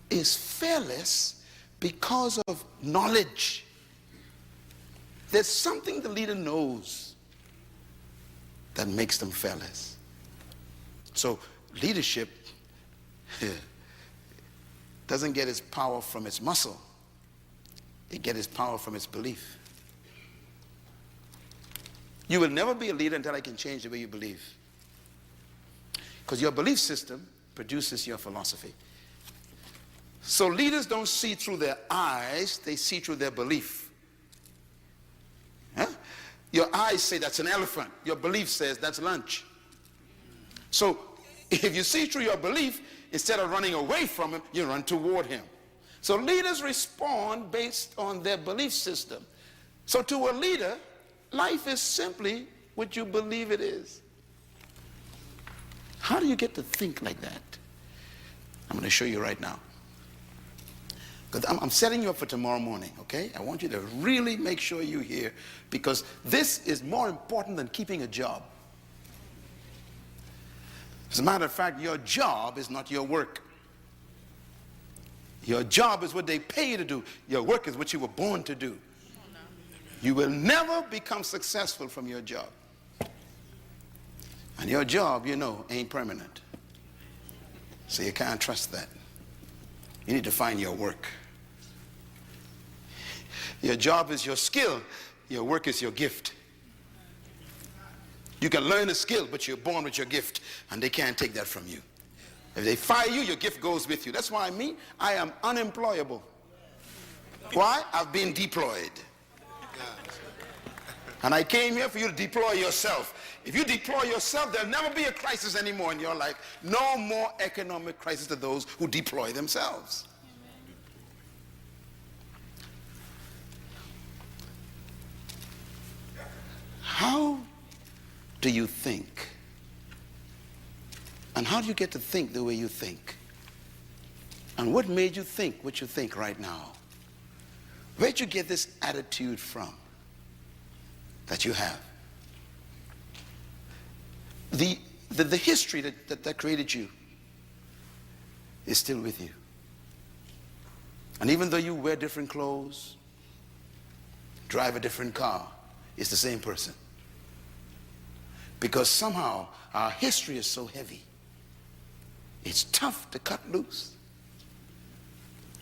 is fearless because of knowledge. There's something the leader knows that makes them fearless. So leadership doesn't get its power from its muscle. It gets its power from its belief. You will never be a leader until I can change the way you believe. Because your belief system produces your philosophy. So leaders don't see through their eyes, they see through their belief. Huh? Your eyes say that's an elephant. Your belief says that's lunch. So if you see through your belief, instead of running away from him, you run toward him. So leaders respond based on their belief system. So to a leader, life is simply what you believe it is. How do you get to think like that? I'm going to show you right now. Because I'm setting you up for tomorrow morning, okay? I want you to really make sure you're here, because this is more important than keeping a job. As a matter of fact, your job is not your work. Your job is what they pay you to do. Your work is what you were born to do. You will never become successful from your job. And your job, you know, ain't permanent. So you can't trust that. You need to find your work. Your job is your skill. Your work is your gift. You can learn a skill, but you're born with your gift, and they can't take that from you. If they fire you, your gift goes with you. That's why I am unemployable. Why? I've been deployed. And I came here for you to deploy yourself. If you deploy yourself, there'll never be a crisis anymore in your life. No more economic crisis to those who deploy themselves. How do you think? And how do you get to think the way you think? And what made you think what you think right now? Where'd you get this attitude from that you have? The history that created you is still with you. And even though you wear different clothes, drive a different car, it's the same person. Because somehow our history is so heavy. It's tough to cut loose.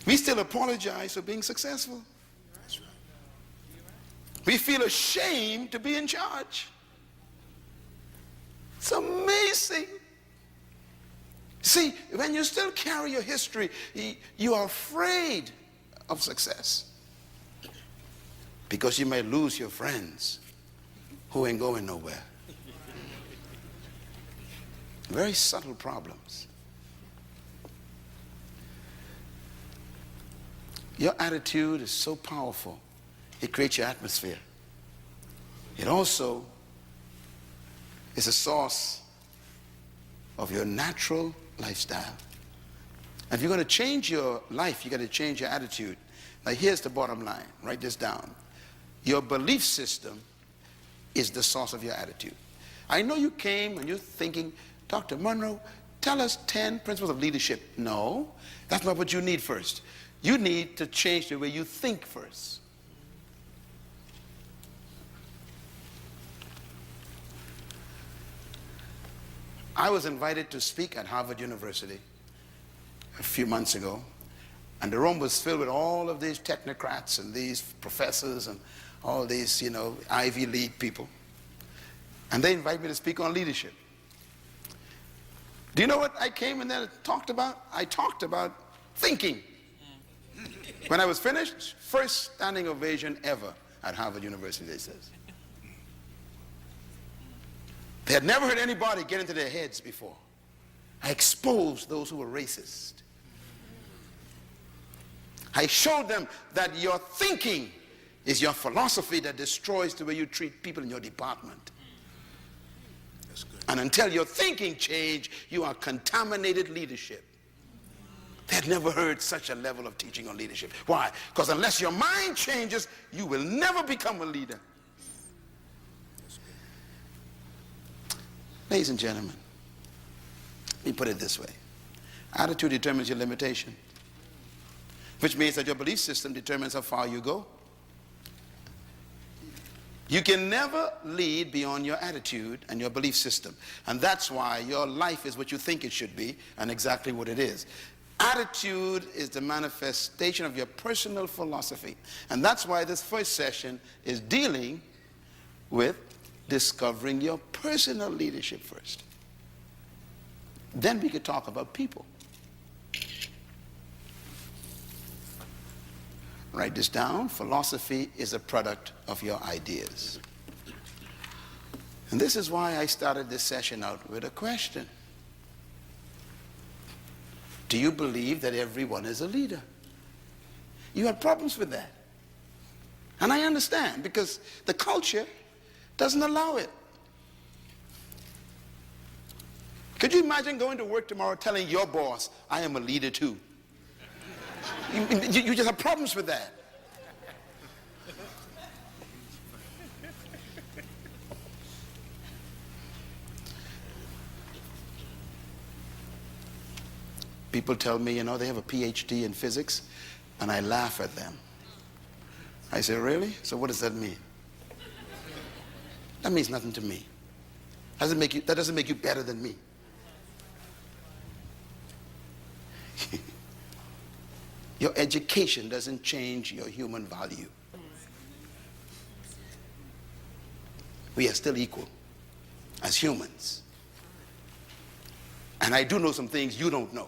We still apologize for being successful. We feel ashamed to be in charge. It's amazing. See, when you still carry your history, you are afraid of success. Because you may lose your friends who ain't going nowhere. Very subtle problems. Your attitude is so powerful. It creates your atmosphere. It also is a source of your natural lifestyle. And if you're going to change your life, you got to change your attitude. Now here's the bottom line. Write this down. Your belief system is the source of your attitude. I know you came and you're thinking, Dr. Munroe, tell us 10 principles of leadership. No, that's not what you need first. You need to change the way you think first. I was invited to speak at Harvard University a few months ago, and the room was filled with all of these technocrats and these professors and all these, Ivy League people. And they invited me to speak on leadership. Do you know what I came in there and talked about? I talked about thinking. When I was finished, first standing ovation ever at Harvard University, they says. They had never heard anybody get into their heads before. I exposed those who were racist. I showed them that your thinking is your philosophy that destroys the way you treat people in your department. That's good. And until your thinking change, you are contaminated leadership. They had never heard such a level of teaching on leadership. Why? Because unless your mind changes, you will never become a leader. Ladies and gentlemen, let me put it this way. Attitude determines your limitation, which means that your belief system determines how far you go. You can never lead beyond your attitude and your belief system. And that's why your life is what you think it should be and exactly what it is. Attitude is the manifestation of your personal philosophy. And that's why this first session is dealing with discovering your personal leadership first. Then we could talk about people. Write this down. Philosophy is a product of your ideas. And this is why I started this session out with a question. Do you believe that everyone is a leader? You had problems with that. And I understand, because the culture doesn't allow it. Could you imagine going to work tomorrow telling your boss, I am a leader too? You just have problems with that. People tell me, they have a PhD in physics, and I laugh at them. I say, really? So what does that mean? That means nothing to me. That doesn't make you better than me. Your education doesn't change your human value. We are still equal. as humans. And I do know some things you don't know.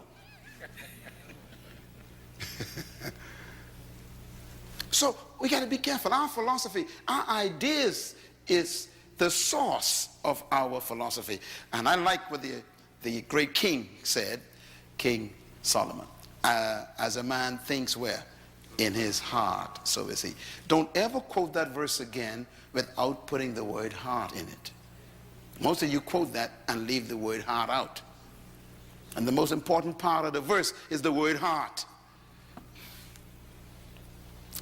So we got to be careful. Our philosophy, our ideas is the source of our philosophy. And I like what the great king said, King Solomon. As a man thinks where? In his heart, so is he. Don't ever quote that verse again without putting the word heart in it. Most of you quote that and leave the word heart out. And the most important part of the verse is the word heart.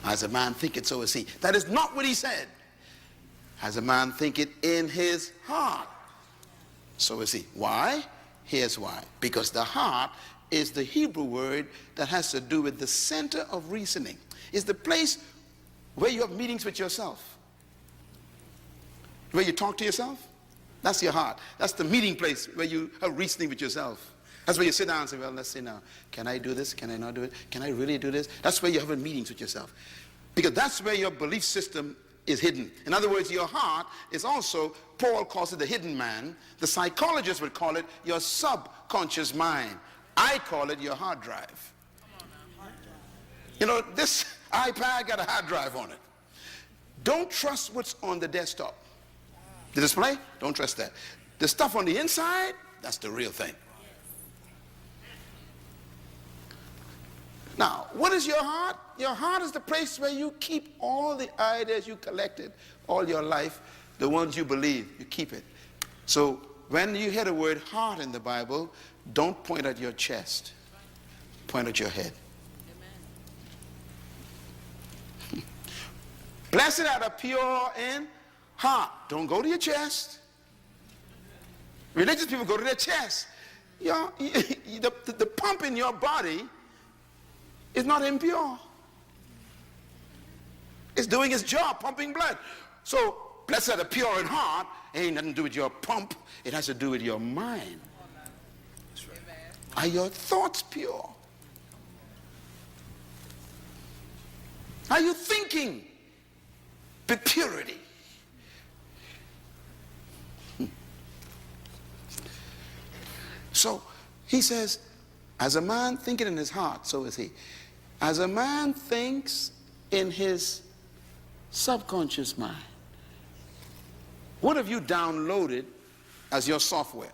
As a man thinketh, so is he. That is not what he said. As a man thinketh in his heart, so is he. Why? Here's why. Because the heart is the Hebrew word that has to do with the center of reasoning. It's the place where you have meetings with yourself. Where you talk to yourself. That's your heart. That's the meeting place where you have reasoning with yourself. That's where you sit down and say, well, let's see now. Can I do this? Can I not do it? Can I really do this? That's where you're having meetings with yourself. Because that's where your belief system is hidden. In other words, your heart is also, Paul calls it the hidden man. The psychologists would call it your subconscious mind. I call it your hard drive. You know, this iPad got a hard drive on it. Don't trust what's on the desktop. The display? Don't trust that. The stuff on the inside, that's the real thing. Now, what is your heart? Your heart is the place where you keep all the ideas you collected all your life, the ones you believe, you keep it. So when you hear the word heart in the Bible, don't point at your chest. Point at your head. Amen. Blessed are the pure in heart. Don't go to your chest. Religious people go to their chest. The pump in your body is not impure. It's doing its job, pumping blood. So, blessed are the pure in heart. It ain't nothing to do with your pump. It has to do with your mind. Are your thoughts pure? Are you thinking with purity? So, he says, as a man thinketh in his heart, so is he. As a man thinks in his subconscious mind. What have you downloaded as your software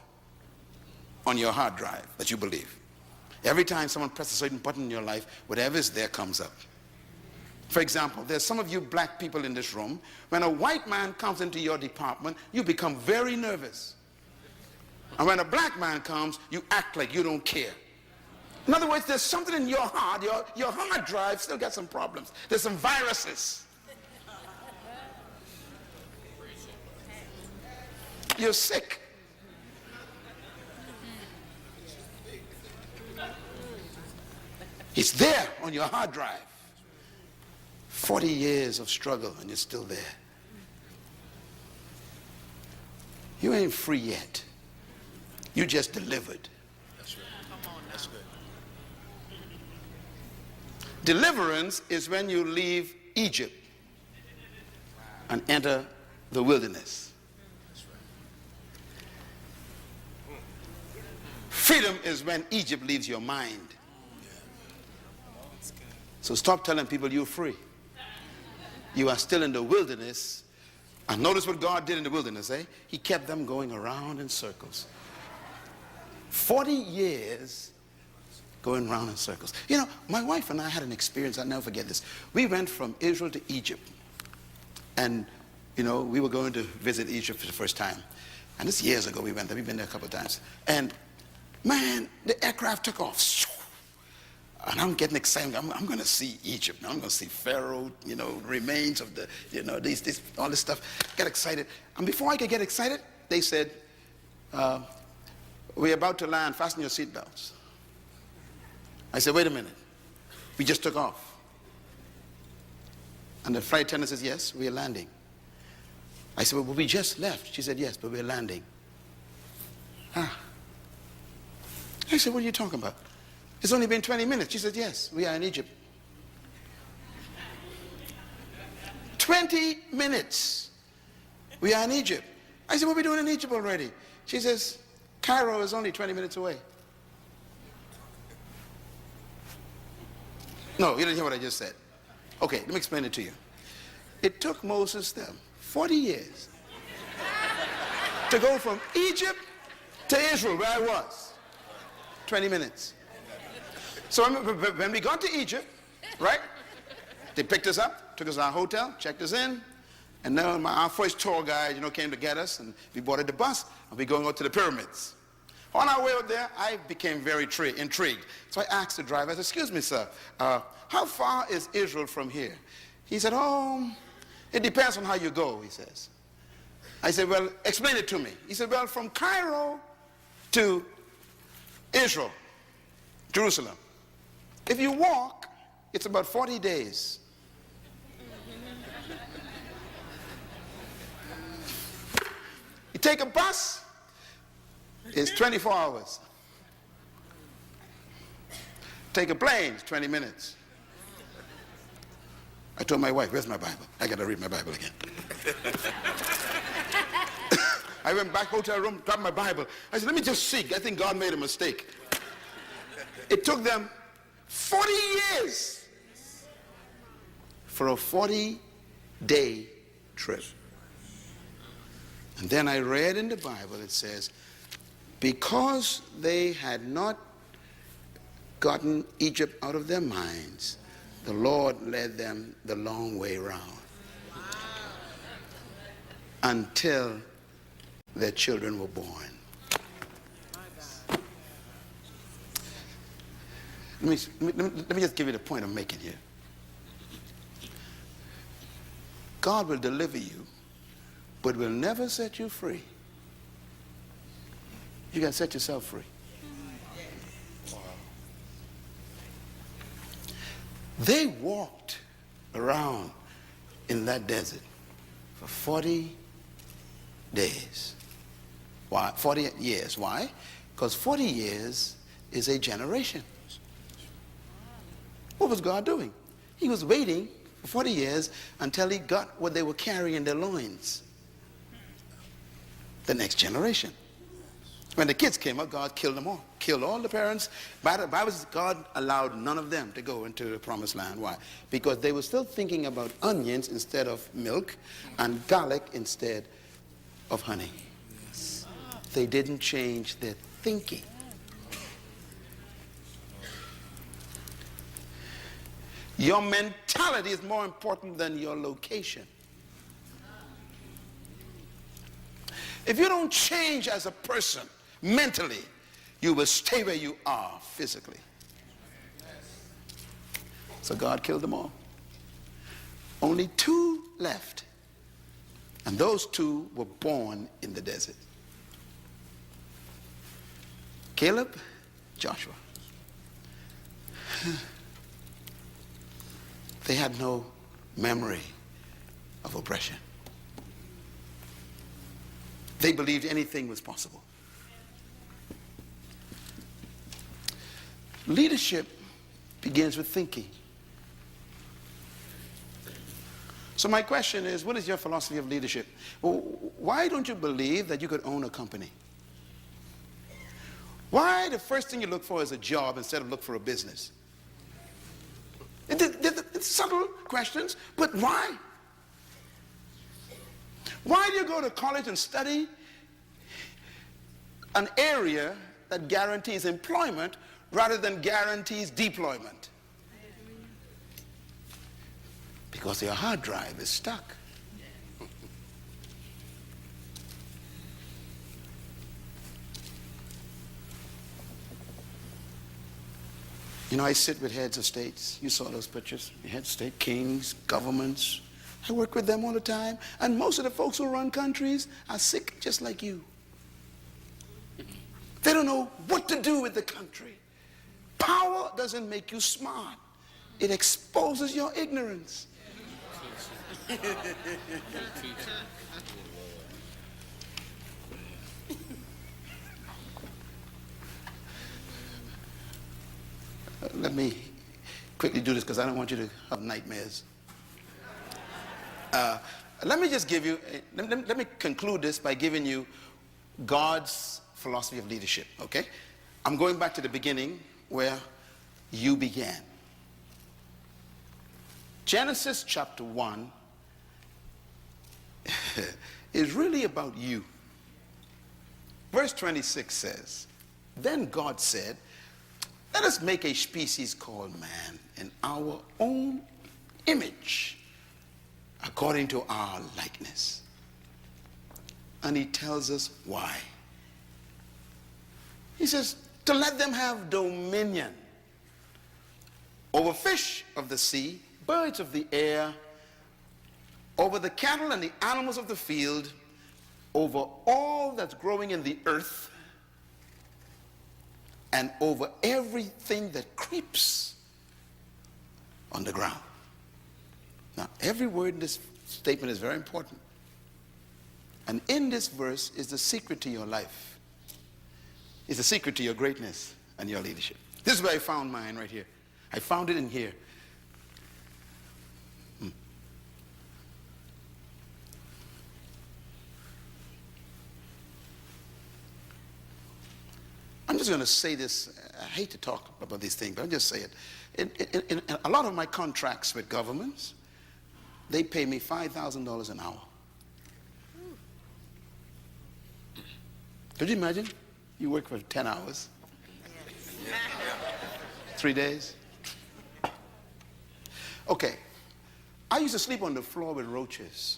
on your hard drive that you believe? Every time someone presses a certain button in your life, whatever is there comes up. For example, there's some of you black people in this room, when a white man comes into your department, you become very nervous. And when a black man comes, you act like you don't care. In other words, there's something in your heart, your hard drive still got some problems. There's some viruses. You're sick. It's there on your hard drive. 40 years of struggle and you're still there. You ain't free yet. You just delivered. That's right. Come on, that's good. Deliverance is when you leave Egypt and enter the wilderness. Freedom is when Egypt leaves your mind. So stop telling people you're free. You are still in the wilderness. And notice what God did in the wilderness, eh? He kept them going around in circles. 40 years going around in circles. You know, my wife and I had an experience, I'll never forget this. We went from Israel to Egypt. And, you know, we were going to visit Egypt for the first time. And this years ago we went there. We've been there a couple of times. And, man, the aircraft took off. And I'm getting excited. I'm going to see Egypt. I'm going to see Pharaoh, you know, remains of the, you know, these all this stuff. Get excited. And before I could get excited, they said, we're about to land. Fasten your seatbelts. I said, wait a minute. We just took off. And the flight attendant says, yes, we're landing. I said, well, we just left. She said, yes, but we're landing. Ah. I said, what are you talking about? It's only been 20 minutes. She said, yes, we are in Egypt. 20 minutes. We are in Egypt. I said, what are we doing in Egypt already? She says, Cairo is only 20 minutes away. No, you didn't hear what I just said. Okay, let me explain it to you. It took Moses them 40 years to go from Egypt to Israel, where I was. 20 minutes. So when we got to Egypt, right, they picked us up, took us to our hotel, checked us in, and then our first tour guide, came to get us, and we boarded the bus, and we're going out to the pyramids. On our way out there, I became very intrigued. So I asked the driver, I said, excuse me, sir, how far is Israel from here? He said, oh, it depends on how you go, he says. I said, well, explain it to me. He said, well, from Cairo to Israel, Jerusalem, if you walk, it's about 40 days. You take a bus, it's 24 hours. Take a plane, it's 20 minutes. I told my wife, where's my Bible? I got to read my Bible again. I went back hotel room, grabbed my Bible. I said, let me just see. I think God made a mistake. It took them 40 years for a 40-day trip. And then I read in the Bible, it says, because they had not gotten Egypt out of their minds, the Lord led them the long way round until their children were born. Let me just give you the point I'm making here. God will deliver you, but will never set you free. You got to set yourself free. They walked around in that desert for 40 days. Why? 40 years. Why? Because 40 years is a generation. What was God doing? He was waiting for 40 years until he got what they were carrying in their loins. The next generation. When the kids came up, God killed them all. Killed all the parents. By the Bible says God allowed none of them to go into the promised land. Why? Because they were still thinking about onions instead of milk and garlic instead of honey. They didn't change their thinking. Your mentality is more important than your location. If you don't change as a person mentally, you will stay where you are physically. So God killed them all. Only 2 left. And those 2 were born in the desert. Caleb, Joshua. They had no memory of oppression. They believed anything was possible. Leadership begins with thinking. So my question is, what is your philosophy of leadership? Well, why don't you believe that you could own a company? Why the first thing you look for is a job instead of look for a business? It's subtle questions, but why? Why do you go to college and study an area that guarantees employment rather than guarantees deployment? Because your hard drive is stuck. I sit with heads of states. You saw those pictures. Heads of state, kings, governments. I work with them all the time. And most of the folks who run countries are sick just like you. They don't know what to do with the country. Power doesn't make you smart. It exposes your ignorance. Let me quickly do this because I don't want you to have nightmares. let me just give you, let me conclude this by giving you God's philosophy of leadership, okay? I'm going back to the beginning where you began. Genesis chapter 1 is really about you. Verse 26 says, then God said, let us make a species called man in our own image, according to our likeness. And he tells us why. He says, to let them have dominion over fish of the sea, birds of the air, over the cattle and the animals of the field, over all that's growing in the earth, and over everything that creeps on the ground. Now, every word in this statement is very important. And in this verse is the secret to your life. It's the secret to your greatness and your leadership. This is where I found mine right here. I found it in here. I'm just going to say this. I hate to talk about these things, but I'll just say it. In a lot of my contracts with governments, they pay me $5,000 an hour. Could you imagine? You work for 10 hours, 3 days. Okay, I used to sleep on the floor with roaches.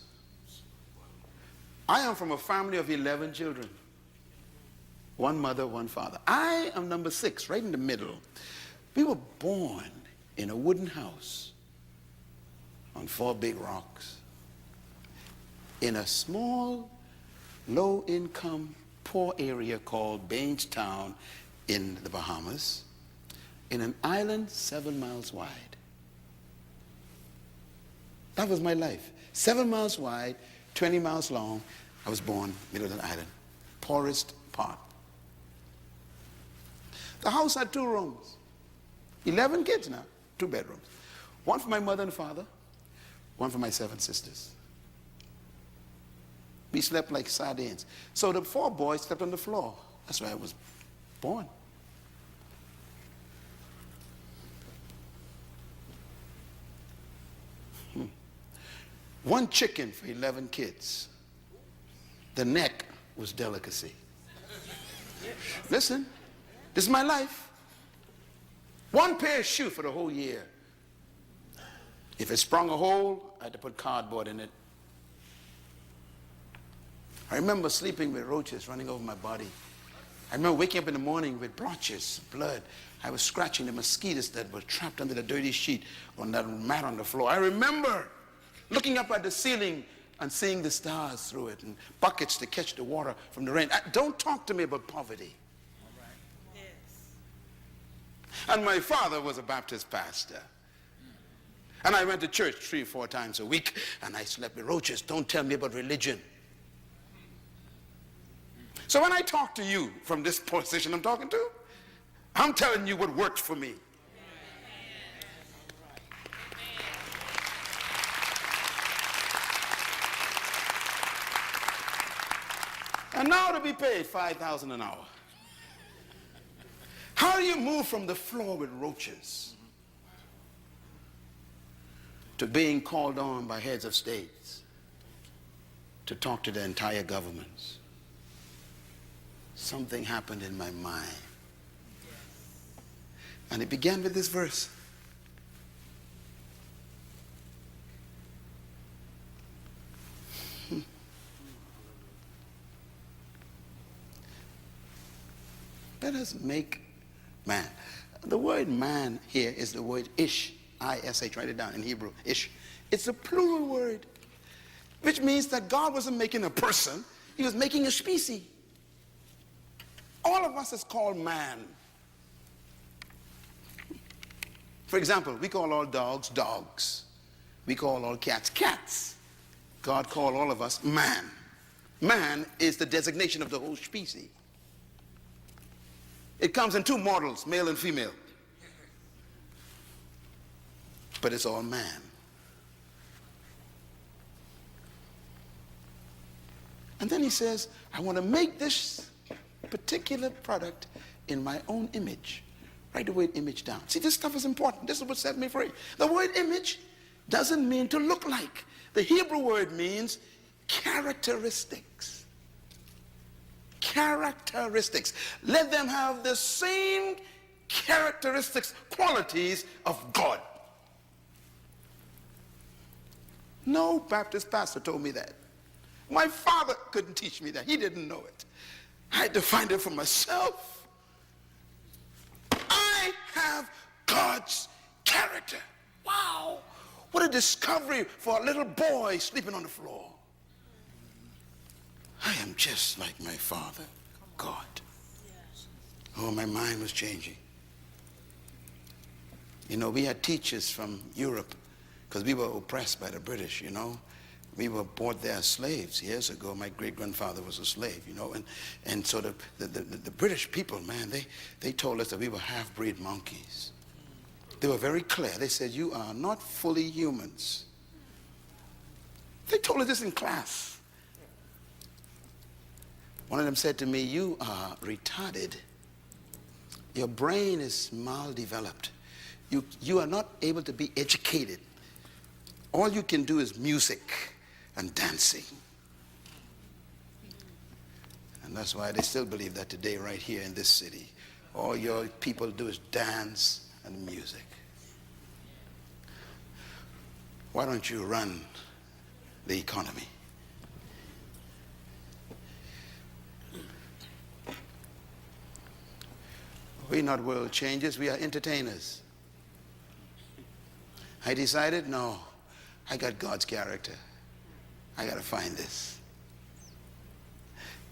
I am from a family of 11 children. One mother, one father. I am number 6, right in the middle. We were born in a wooden house on 4 big rocks in a small, low-income, poor area called Bainstown in the Bahamas, in an island 7 miles wide. That was my life. 7 miles wide, 20 miles long. I was born middle of the island, poorest part. The house had 2 rooms. 11 kids now, 2 bedrooms. One for my mother and father, one for my 7 sisters. We slept like sardines. So the 4 boys slept on the floor. That's where I was born. One chicken for 11 kids. The neck was delicacy. Listen, this is my life. 1 pair of shoes for the whole year. If it sprung a hole, I had to put cardboard in it. I remember sleeping with roaches running over my body. I remember waking up in the morning with blotches, blood. I was scratching the mosquitoes that were trapped under the dirty sheet on that mat on the floor. I remember looking up at the ceiling and seeing the stars through it and buckets to catch the water from the rain. Don't talk to me about poverty. And my father was a Baptist pastor. And I went to church 3 or 4 times a week, and I slept with roaches. Don't tell me about religion. So when I talk to you from this position I'm talking to, I'm telling you what worked for me. And now to be paid $5,000 an hour. How do you move from the floor with roaches to being called on by heads of states to talk to the entire governments? Something happened in my mind. And it began with this verse. Let us make man. The word man here is the word ish. I-S-H, write it down in Hebrew, ish. It's a plural word, which means that God wasn't making a person, he was making a species. All of us is called man. For example, we call all dogs, dogs. We call all cats, cats. God called all of us man. Man is the designation of the whole species. It comes in 2 models, male and female. But it's all man. And then he says, I want to make this particular product in my own image. Write the word image down. See, this stuff is important. This is what set me free. The word image doesn't mean to look like. The Hebrew word means characteristics. Characteristics. Let them have the same characteristics, qualities of God. No Baptist pastor told me that. My father couldn't teach me that. He didn't know it. I had to find it for myself. I have God's character. Wow. What a discovery for a little boy sleeping on the floor. I am just like my father, God. Oh, my mind was changing. You know, we had teachers from Europe because we were oppressed by the British, you know. We were bought there as slaves years ago. My great-grandfather was a slave, you know. And so the British people, man, they told us that we were half-breed monkeys. They were very clear. They said, you are not fully humans. They told us this in class. One of them said to me, you are retarded. Your brain is maldeveloped. You are not able to be educated. All you can do is music and dancing. And that's why they still believe that today right here in this city. All your people do is dance and music. Why don't you run the economy? We're not world changers, we are entertainers. I decided, no, I got God's character. I got to find this.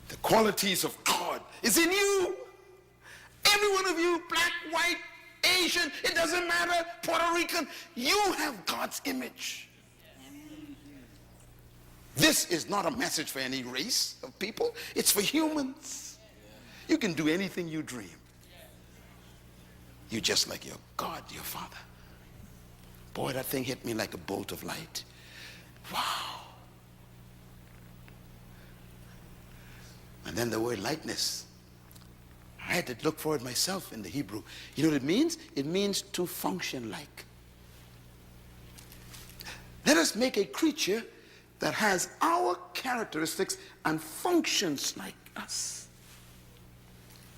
The qualities of God is in you. Every one of you, black, white, Asian, it doesn't matter, Puerto Rican, you have God's image. This is not a message for any race of people. It's for humans. You can do anything you dream. You're just like your God, your Father. Boy, that thing hit me like a bolt of light. Wow. And then the word likeness. I had to look for it myself in the Hebrew. You know what it means? It means to function like. Let us make a creature that has our characteristics and functions like us.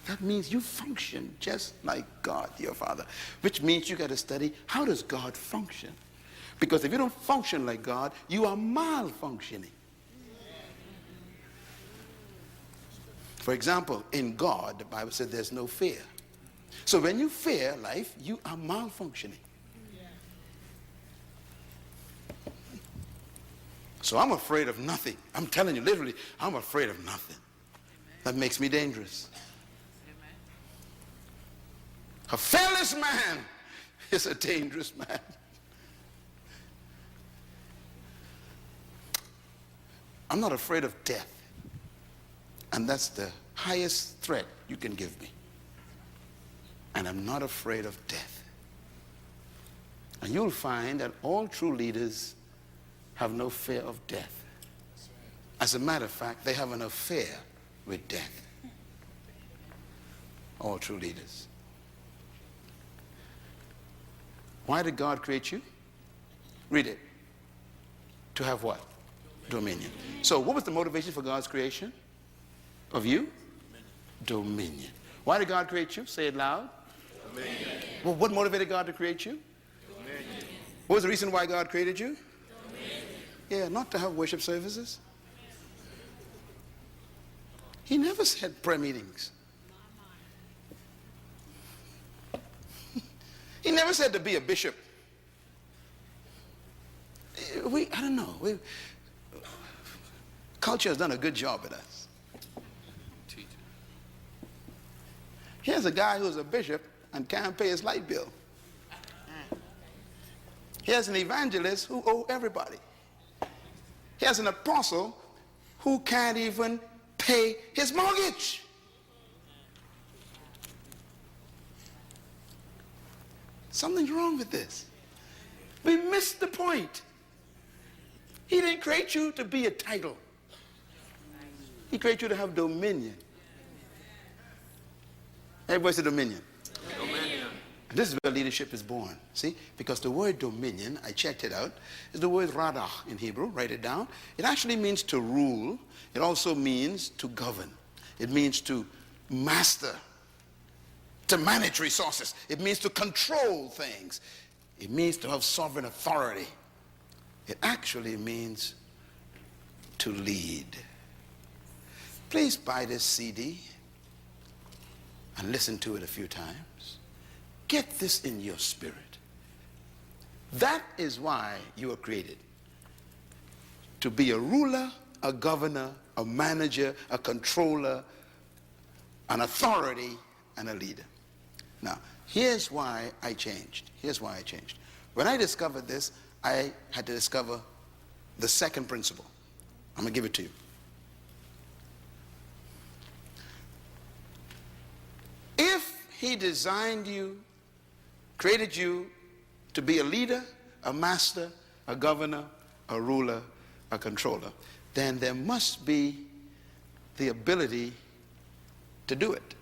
That means you function just like God, your Father. Which means you got to study, how does God function? Because if you don't function like God, you are malfunctioning. For example, in God, the Bible said there's no fear. So when you fear life, you are malfunctioning. So I'm afraid of nothing. I'm telling you, literally, I'm afraid of nothing. That makes me dangerous. A fearless man is a dangerous man. I'm not afraid of death. And that's the highest threat you can give me. And I'm not afraid of death. And you'll find that all true leaders have no fear of death. As a matter of fact, they have an affair with death. All true leaders. Why did God create you? Read it. To have what? Dominion. So what was the motivation for God's creation of you? Dominion. Why did God create you? Say it loud. Dominion. Well, what motivated God to create you? Dominion. What was the reason why God created you? Dominion. Yeah, not to have worship services. He never said prayer meetings. He never said to be a bishop. I don't know. Culture has done a good job at us. Here's a guy who's a bishop and can't pay his light bill. Here's an evangelist who owes everybody. Here's an apostle who can't even pay his mortgage. Something's wrong with this. We missed the point. He didn't create you to be a title. He created you to have dominion. Everybody say dominion. Dominion. This is where leadership is born. See? Because the word dominion, I checked it out, is the word radah in Hebrew. Write it down. It actually means to rule. It also means to govern. It means to master, to manage resources. It means to control things. It means to have sovereign authority. It actually means to lead. Please buy this CD and listen to it a few times. Get this in your spirit. That is why you were created. To be a ruler, a governor, a manager, a controller, an authority, and a leader. Now, here's why I changed. Here's why I changed. When I discovered this, I had to discover the second principle. I'm going to give it to you. If he designed you, created you to be a leader, a master, a governor, a ruler, a controller, then there must be the ability to do it.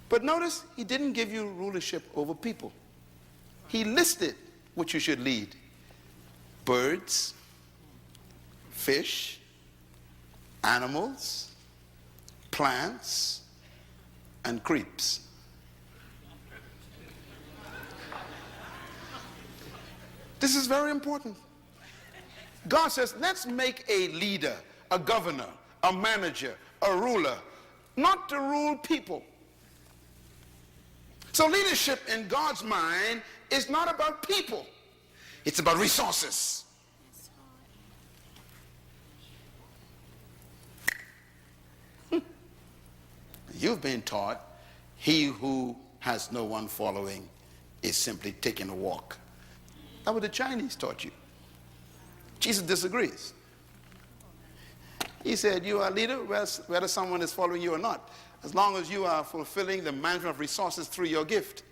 But notice, he didn't give you rulership over people. He listed what you should lead. Birds, fish, animals, plants, and creeps. This is very important. God says, let's make a leader, a governor, a manager, a ruler, not to rule people. So leadership in God's mind is not about people. It's about resources. You've been taught he who has no one following is simply taking a walk. That's what the Chinese taught you. Jesus disagrees. He said, you are a leader whether someone is following you or not, as long as you are fulfilling the management of resources through your gift.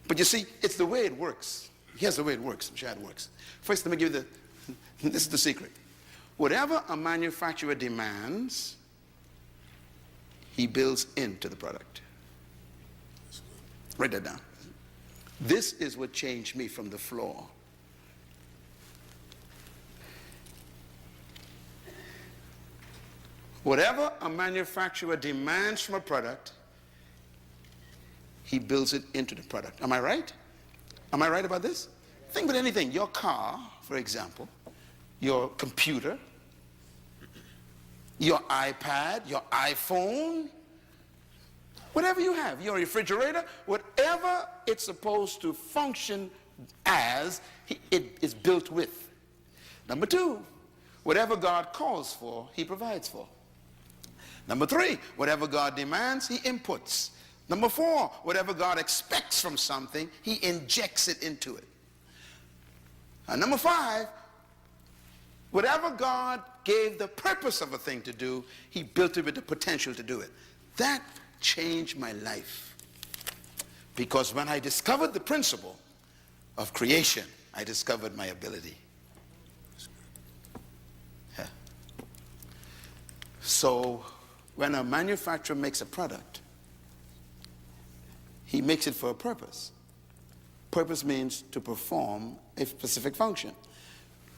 But you see, it's the way it works. Here's the way it works. I'm sure it works. First, let me give you this is the secret. Whatever a manufacturer demands, he builds into the product. Write that down. This is what changed me from the floor. Whatever a manufacturer demands from a product, he builds it into the product. Am I right? Am I right about this? Think about anything. Your car, for example, your computer, your iPad, your iPhone, whatever you have, your refrigerator, whatever it's supposed to function as, it is built with. Number two, whatever God calls for, he provides for. Number three, whatever God demands, he inputs. Number four, whatever God expects from something, he injects it into it. And number five, whatever God gave the purpose of a thing to do, he built it with the potential to do it. That changed my life. Because when I discovered the principle of creation, I discovered my ability. Yeah. So when a manufacturer makes a product, he makes it for a purpose. Purpose means to perform a specific function.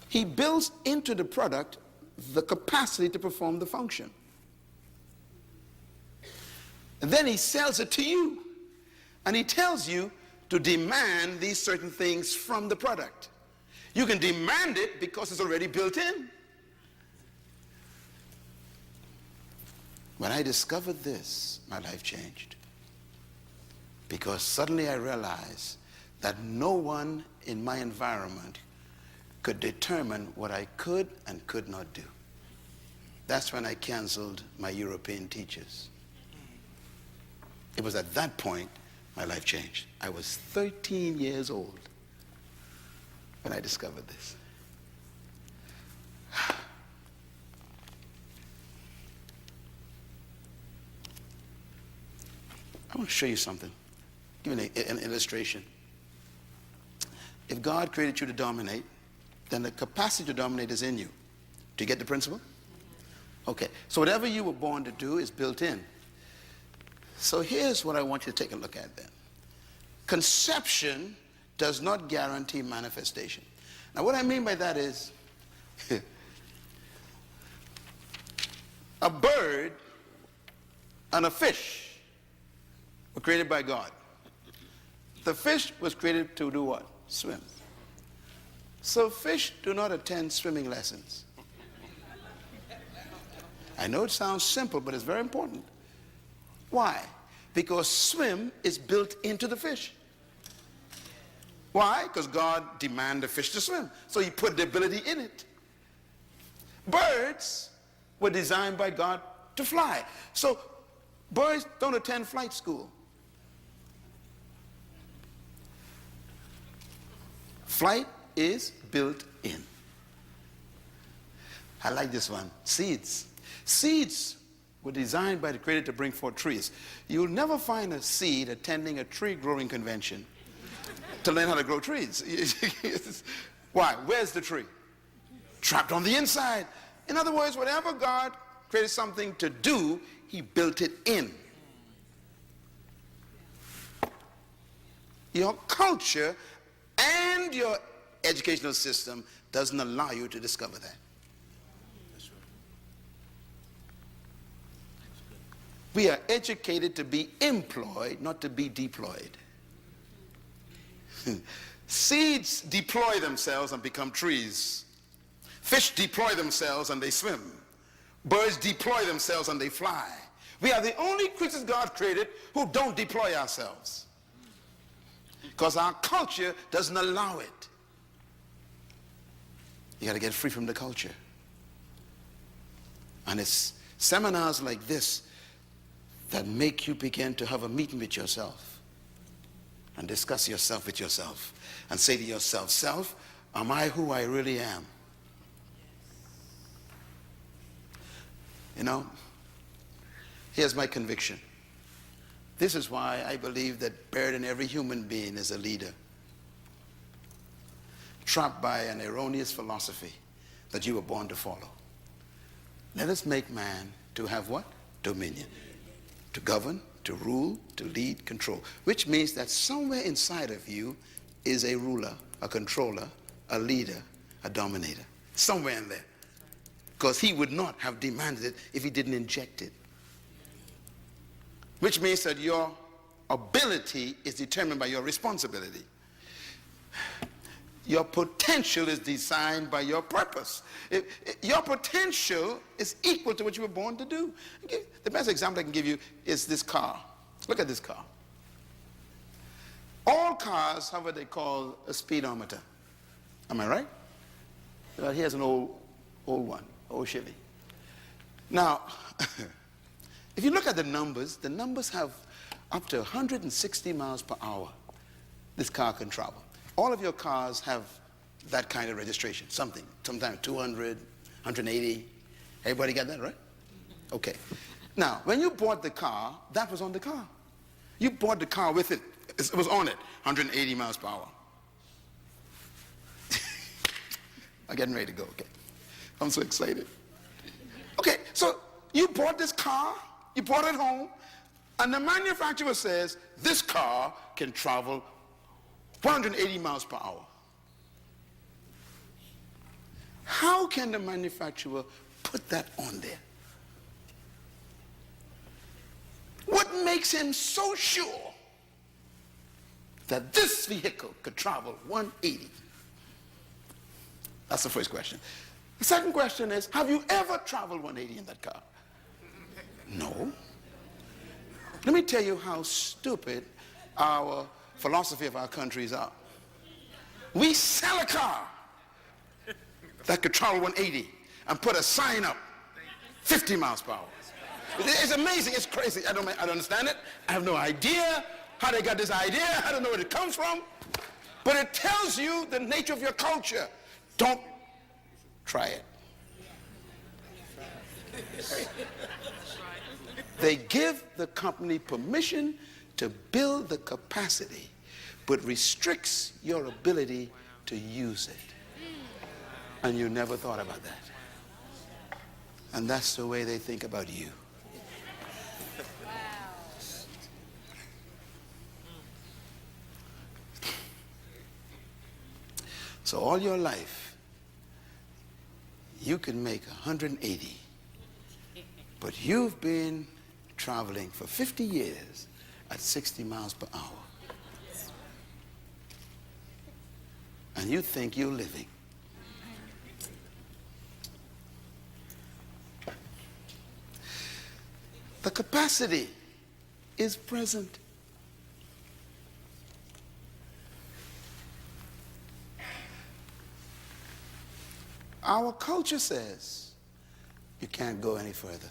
He builds into the product the capacity to perform the function. And then he sells it to you. And he tells you to demand these certain things from the product. You can demand it because it's already built in. When I discovered this, my life changed. Because suddenly I realized that no one in my environment could determine what I could and could not do. That's when I canceled my European teachers. It was at that point my life changed. I was 13 years old when I discovered this. I want to show you something. Give you an illustration. If God created you to dominate, then the capacity to dominate is in you. Do you get the principle? Okay, so whatever you were born to do is built in. So here's what I want you to take a look at then. Conception does not guarantee manifestation. Now what I mean by that is, a bird and a fish were created by God. The fish was created to do what? Swim. So fish do not attend swimming lessons. I know it sounds simple, but it's very important. Why? Because swim is built into the fish. Why? Because God demanded the fish to swim. So he put the ability in it. Birds were designed by God to fly. So birds don't attend flight school. Flight is built in. I like this one. Seeds. Seeds were designed by the Creator to bring forth trees. You'll never find a seed attending a tree growing convention to learn how to grow trees. Why? Where's the tree? Trapped on the inside. In other words, whatever God created something to do, he built it in. Your culture and your educational system doesn't allow you to discover that. We are educated to be employed, not to be deployed. Seeds deploy themselves and become trees. Fish deploy themselves and they swim. Birds deploy themselves and they fly. We are the only creatures God created who don't deploy ourselves, because our culture doesn't allow it. You got to get free from the culture. And it's seminars like this that make you begin to have a meeting with yourself and discuss yourself with yourself and say to yourself, self, am I who I really am? You know, here's my conviction. This is why I believe that buried in every human being is a leader, trapped by an erroneous philosophy that you were born to follow. Let us make man to have what? Dominion. To govern, to rule, to lead, control. Which means that somewhere inside of you is a ruler, a controller, a leader, a dominator. Somewhere in there. Because he would not have demanded it if he didn't inject it. Which means that your ability is determined by your responsibility. Your potential is designed by your purpose. Your potential is equal to what you were born to do. The best example I can give you is this car. Look at this car. All cars have what they call a speedometer. Am I right? Well, here's an old one, old Chevy. Now, if you look at the numbers have up to 160 miles per hour this car can travel. All of your cars have that kind of registration, sometimes 200, 180. Everybody got that, right? Okay. Now, when you bought the car, that was on the car. You bought the car with it. It was on it, 180 miles per hour. I'm getting ready to go, okay. I'm so excited. Okay, so you bought this car, you brought it home, and the manufacturer says this car can travel 180 miles per hour. How can the manufacturer put that on there? What makes him so sure that this vehicle could travel 180? That's the first question. The second question is, have you ever traveled 180 in that car? No. Let me tell you how stupid our philosophy of our countries are. We sell a car that could travel 180 and put a sign up 50 miles per hour. It's amazing, it's crazy. I don't understand it. I have no idea how they got this idea. I don't know where it comes from. But it tells you the nature of your culture. Don't try it. They give the company permission to build the capacity, but restricts your ability to use it. And you never thought about that. And that's the way they think about you. So all your life, you can make 180, but you've been traveling for 50 years at 60 miles per hour. And you think you're living. The capacity is present. Our culture says you can't go any further.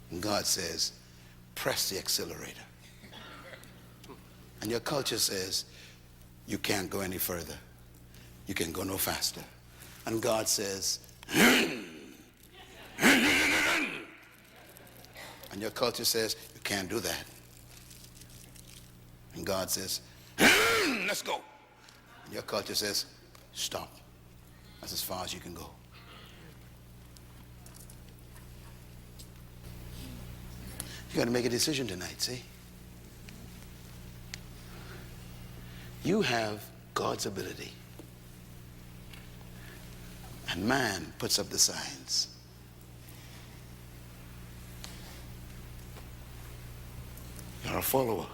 And God says, press the accelerator. And your culture says, you can't go any further. You can go no faster. And God says, and your culture says, you can't do that. And God says, let's go. And your culture says, stop. That's as far as you can go. You got to make a decision tonight, see? You have God's ability. And man puts up the signs. You're a follower.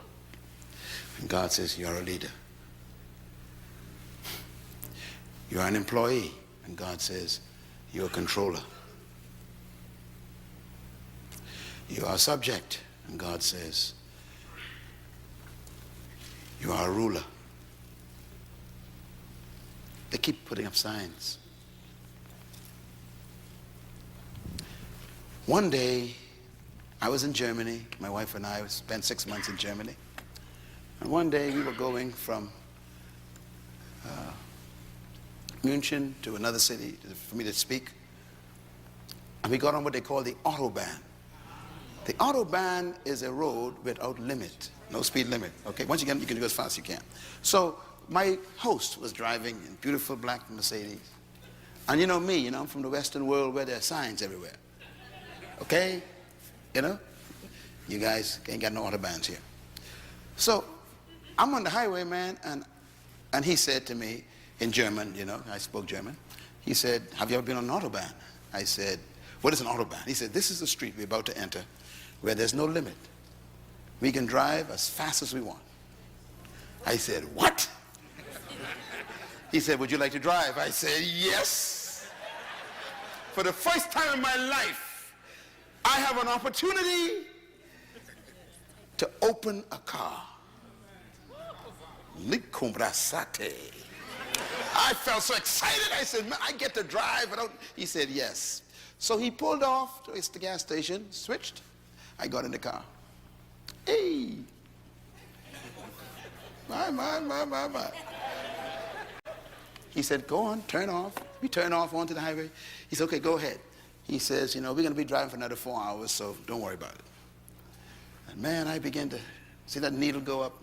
And God says you're a leader. You're an employee. And God says you're a controller. You are a subject. And God says you are a ruler. They keep putting up signs. One day, I was in Germany. My wife and I spent 6 months in Germany. And one day we were going from München to another city for me to speak. And we got on what they call the Autobahn. The Autobahn is a road without limit, no speed limit. Okay, once you get, you can go as fast as you can. So my host was driving in beautiful black Mercedes. And you know me, you know, I'm from the Western world where there are signs everywhere. Okay? You know? You guys ain't got no Autobahns here. So I'm on the highway, man, and he said to me in German, you know, I spoke German. He said, have you ever been on an Autobahn? I said, what is an Autobahn? He said, this is the street we're about to enter where there's no limit. We can drive as fast as we want. I said, what? He said, would you like to drive? I said, yes. For the first time in my life, I have an opportunity to open a car. I felt so excited. I said, man, I get to drive. He said, yes. So he pulled off to the gas station, switched. I got in the car. Hey. My. He said, go on, turn off. We turn off onto the highway. He said, okay, go ahead. He says, you know, we're going to be driving for another 4 hours, so don't worry about it. And man, I began to see that needle go up,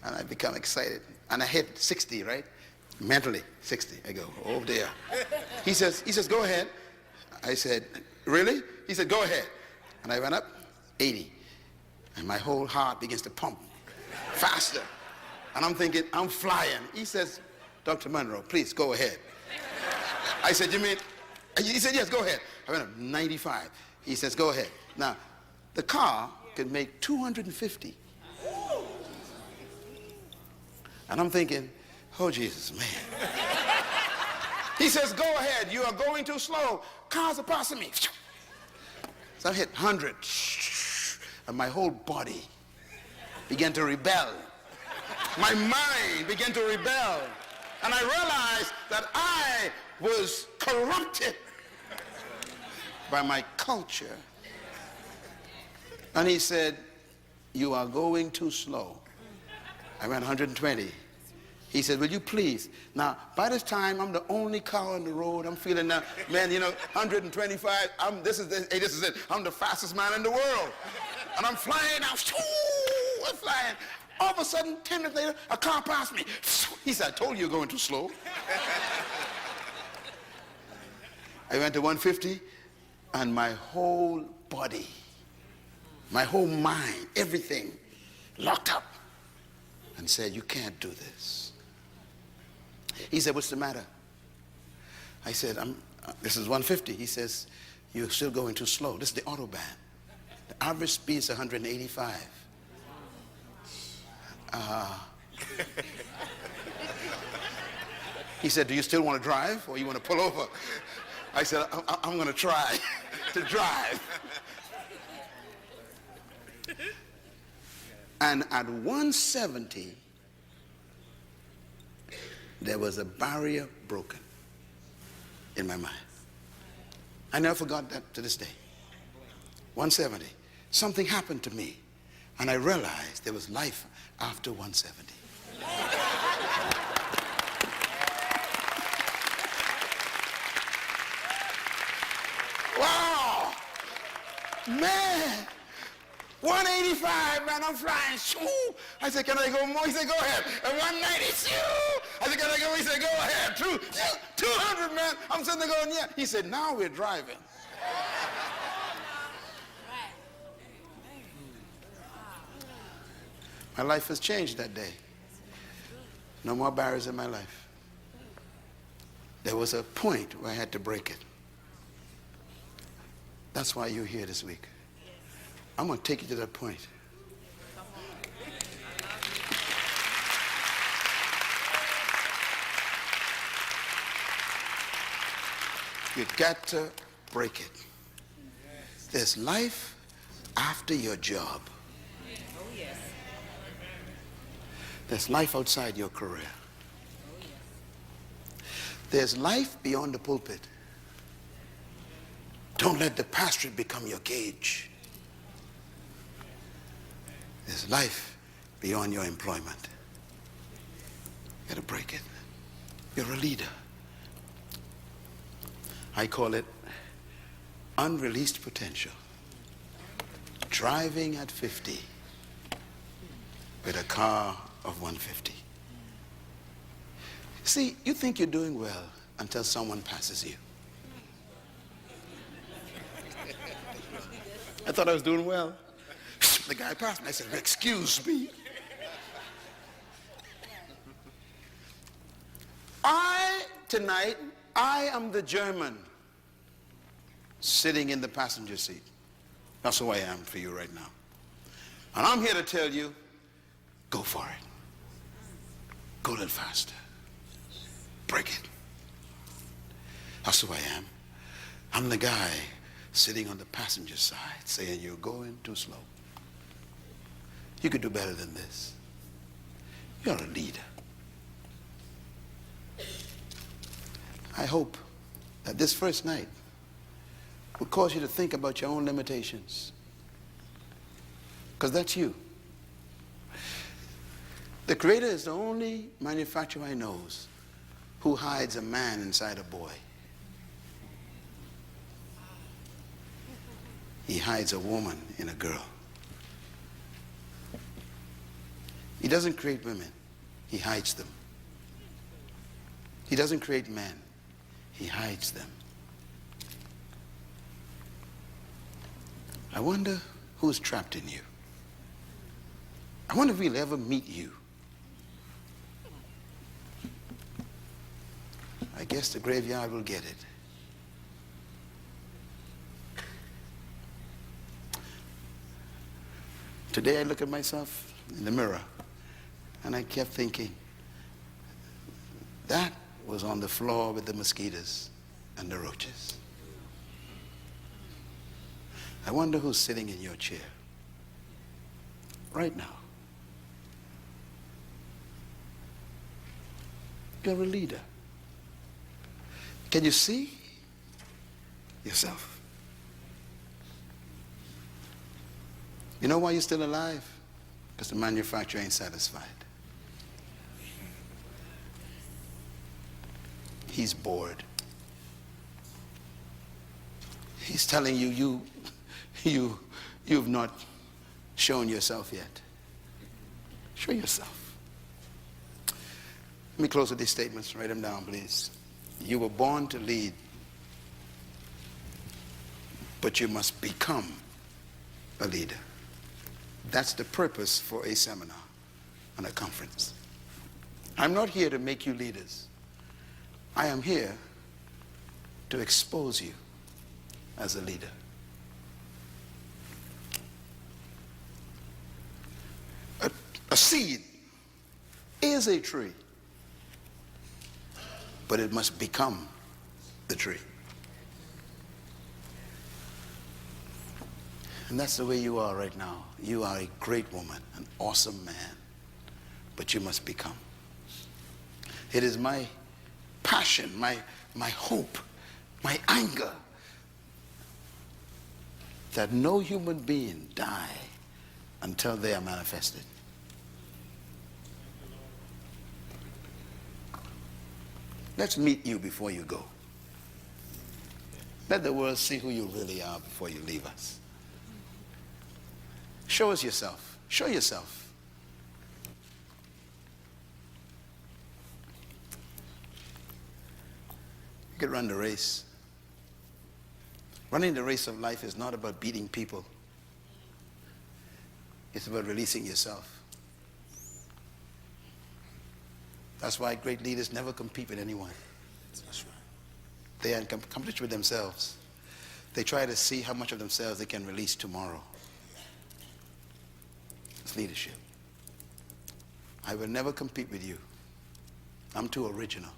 and I become excited. And I hit 60, right? Mentally, 60. I go, oh dear. He says, go ahead. I said, really? He said, go ahead. And I went up, 80. And my whole heart begins to pump faster. And I'm thinking, I'm flying. He says, Dr. Munroe, please go ahead. I said, you mean? He said, yes, go ahead. I went up 95. He says, go ahead. Now, the car can make 250. And I'm thinking, oh, Jesus, man. He says, go ahead. You are going too slow. Cars are passing me. So I hit 100. And my whole body began to rebel. My mind began to rebel. And I realized that I was corrupted by my culture. And he said, you are going too slow. I went 120. He said, will you please? Now, by this time, I'm the only car on the road. I'm feeling now, man, you know, 125. This is it. I'm the fastest man in the world. And I'm flying out. I'm flying. All of a sudden, 10 minutes later, a car passed me. He said, I told you you're going too slow. I went to 150 and my whole body, my whole mind, everything locked up and said, you can't do this. He said, what's the matter? I said, this is 150. He says, you're still going too slow. This is the Autobahn. The average speed is 185. He said, do you still want to drive or you want to pull over? I said, I'm going to try to drive. And at 170, there was a barrier broken in my mind. I never forgot that to this day. 170. Something happened to me, and I realized there was life after 170. Wow! Man! 185, man, I'm flying. Shoo! I said, can I go more? He said, go ahead. And 190, shoo! I said, can I go? He said, go ahead. 200, man. I'm sitting there going, yeah. He said, now we're driving. My life has changed that day. No more barriers in my life. There was a point where I had to break it. That's why you're here this week. I'm going to take you to that point. You got to break it. There's life after your job. There's life outside your career. There's life beyond the pulpit. Don't let the pastorate become your cage. There's life beyond your employment. You gotta break it. You're a leader. I call it unreleased potential. Driving at 50 with a car of 150. See, you think you're doing well until someone passes you. I thought I was doing well. The guy passed me. I said, excuse me. Tonight, I am the German sitting in the passenger seat. That's who I am for you right now. And I'm here to tell you, go for it. Go a little faster. Break it. That's who I am. I'm the guy sitting on the passenger side saying, you're going too slow. You could do better than this. You're a leader. I hope that this first night will cause you to think about your own limitations. Because that's you. The Creator is the only manufacturer I know who hides a man inside a boy. He hides a woman in a girl. He doesn't create women. He hides them. He doesn't create men. He hides them. I wonder who's trapped in you. I wonder if we'll ever meet you. I guess the graveyard will get it. Today I look at myself in the mirror and I kept thinking, that was on the floor with the mosquitoes and the roaches. I wonder who's sitting in your chair right now. You're a leader. Can you see yourself? You know why you're still alive? Because the manufacturer ain't satisfied. He's bored. He's telling you, you've not shown yourself yet. Show yourself. Let me close with these statements. Write them down, please. You were born to lead. but you must become a leader. That's the purpose for a seminar and a conference. I'm not here to make you leaders. I am here to expose you as a leader. A seed is a tree, but it must become the tree. And that's the way you are right now. You are a great woman, an awesome man, but you must become. It is my passion, my hope, my anger that no human being die until they are manifested. Let's meet you before you go. Let the world see who you really are before you leave us. Show us yourself. Show yourself. You could run the race. Running the race of life is not about beating people. It's about releasing yourself. That's why great leaders never compete with anyone. That's right. They are in competition with themselves. They try to see how much of themselves they can release tomorrow. It's leadership. I will never compete with you. I'm too original.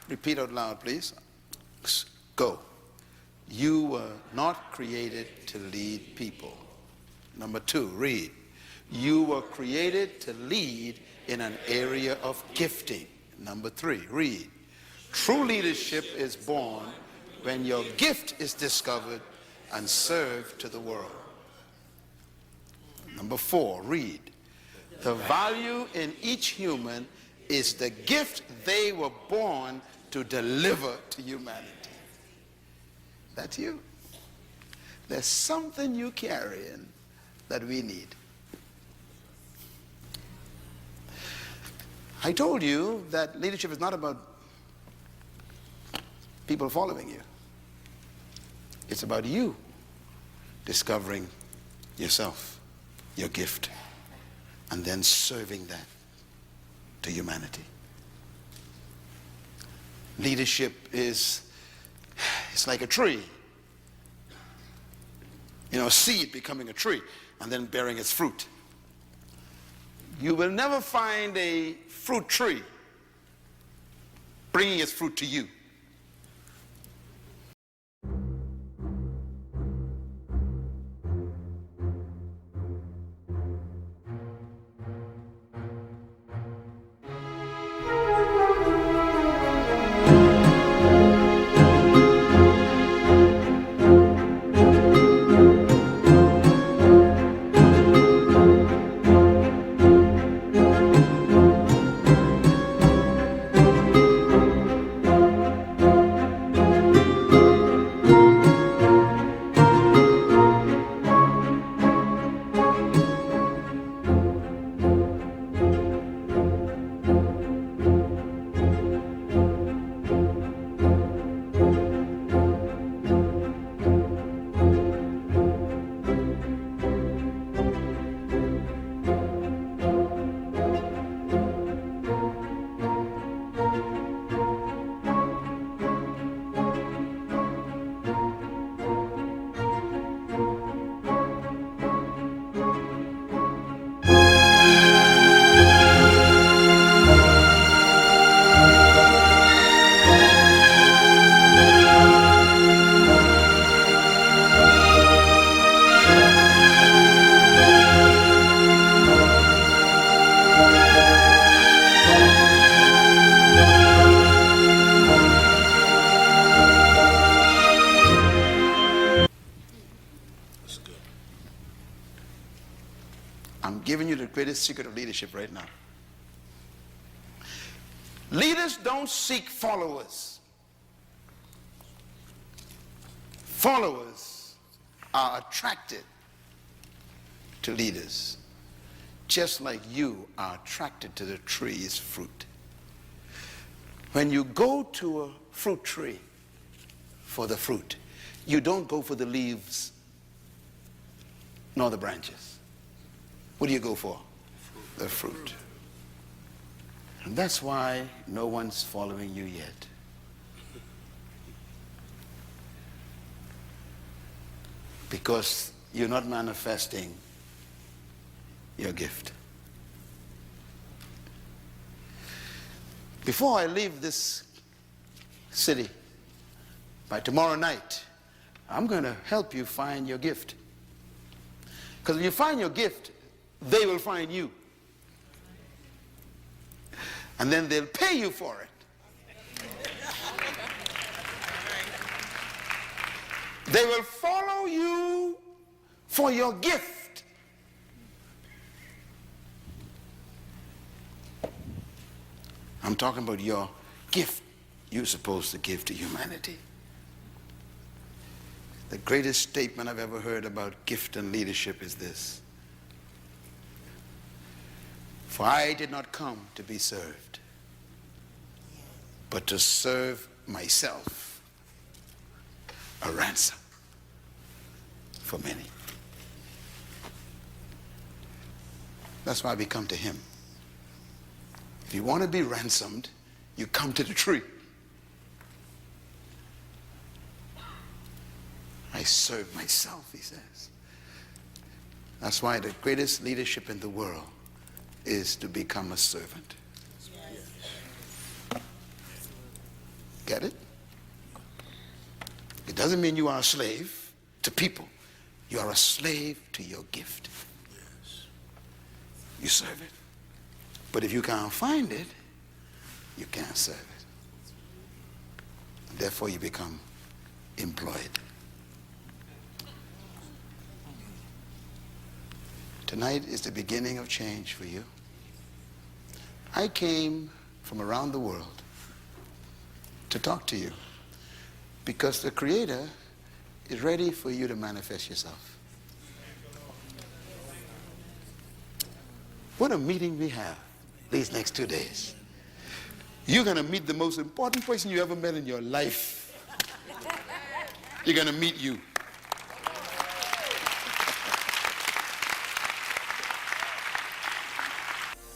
Repeat out loud, please. Go. You were not created to lead people. Number 2, read. You were created to lead in an area of gifting. Number 3, read. True leadership is born when your gift is discovered and served to the world. Number 4, read. The value in each human is the gift they were born to deliver to humanity. That's you. There's something you carrying that we need. I told you that leadership is not about people following you. It's about you discovering yourself, your gift, and then serving that to humanity. Leadership is, it's like a tree. You know, a seed becoming a tree and then bearing its fruit. You will never find a fruit tree bringing its fruit to you. Giving you the greatest secret of leadership right now. Leaders don't seek followers. Followers are attracted to leaders. just like you are attracted to the tree's fruit. When you go to a fruit tree for the fruit, you don't go for the leaves nor the branches. What do you go for? The fruit. And that's why no one's following you yet. Because you're not manifesting your gift. Before I leave this city, by tomorrow night, I'm going to help you find your gift. Because when you find your gift, they will find you. And then they'll pay you for it. They will follow you for your gift. I'm talking about your gift you're supposed to give to humanity. The greatest statement I've ever heard about gift and leadership is this: for I did not come to be served, but to serve myself, a ransom for many. That's why we come to him. If you want to be ransomed, you come to the tree. I serve myself, he says. That's why the greatest leadership in the world is to become a servant. Get it? It doesn't mean you are a slave to people. You are a slave to your gift. You serve it. But if you can't find it, you can't serve it. Therefore, you become employed. Tonight is the beginning of change for you. I came from around the world to talk to you because the Creator is ready for you to manifest yourself. What a meeting we have these next 2 days. You're going to meet the most important person you ever met in your life. You're going to meet you.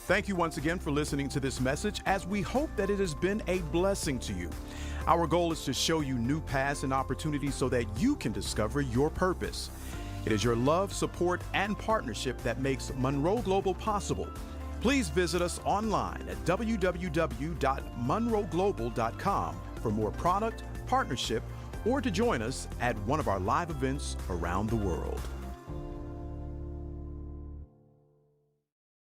Thank you once again for listening to this message, as we hope that it has been a blessing to you. Our goal is to show you new paths and opportunities so that you can discover your purpose. It is your love, support, and partnership that makes Munroe Global possible. Please visit us online at www.munroeglobal.com for more product, partnership, or to join us at one of our live events around the world.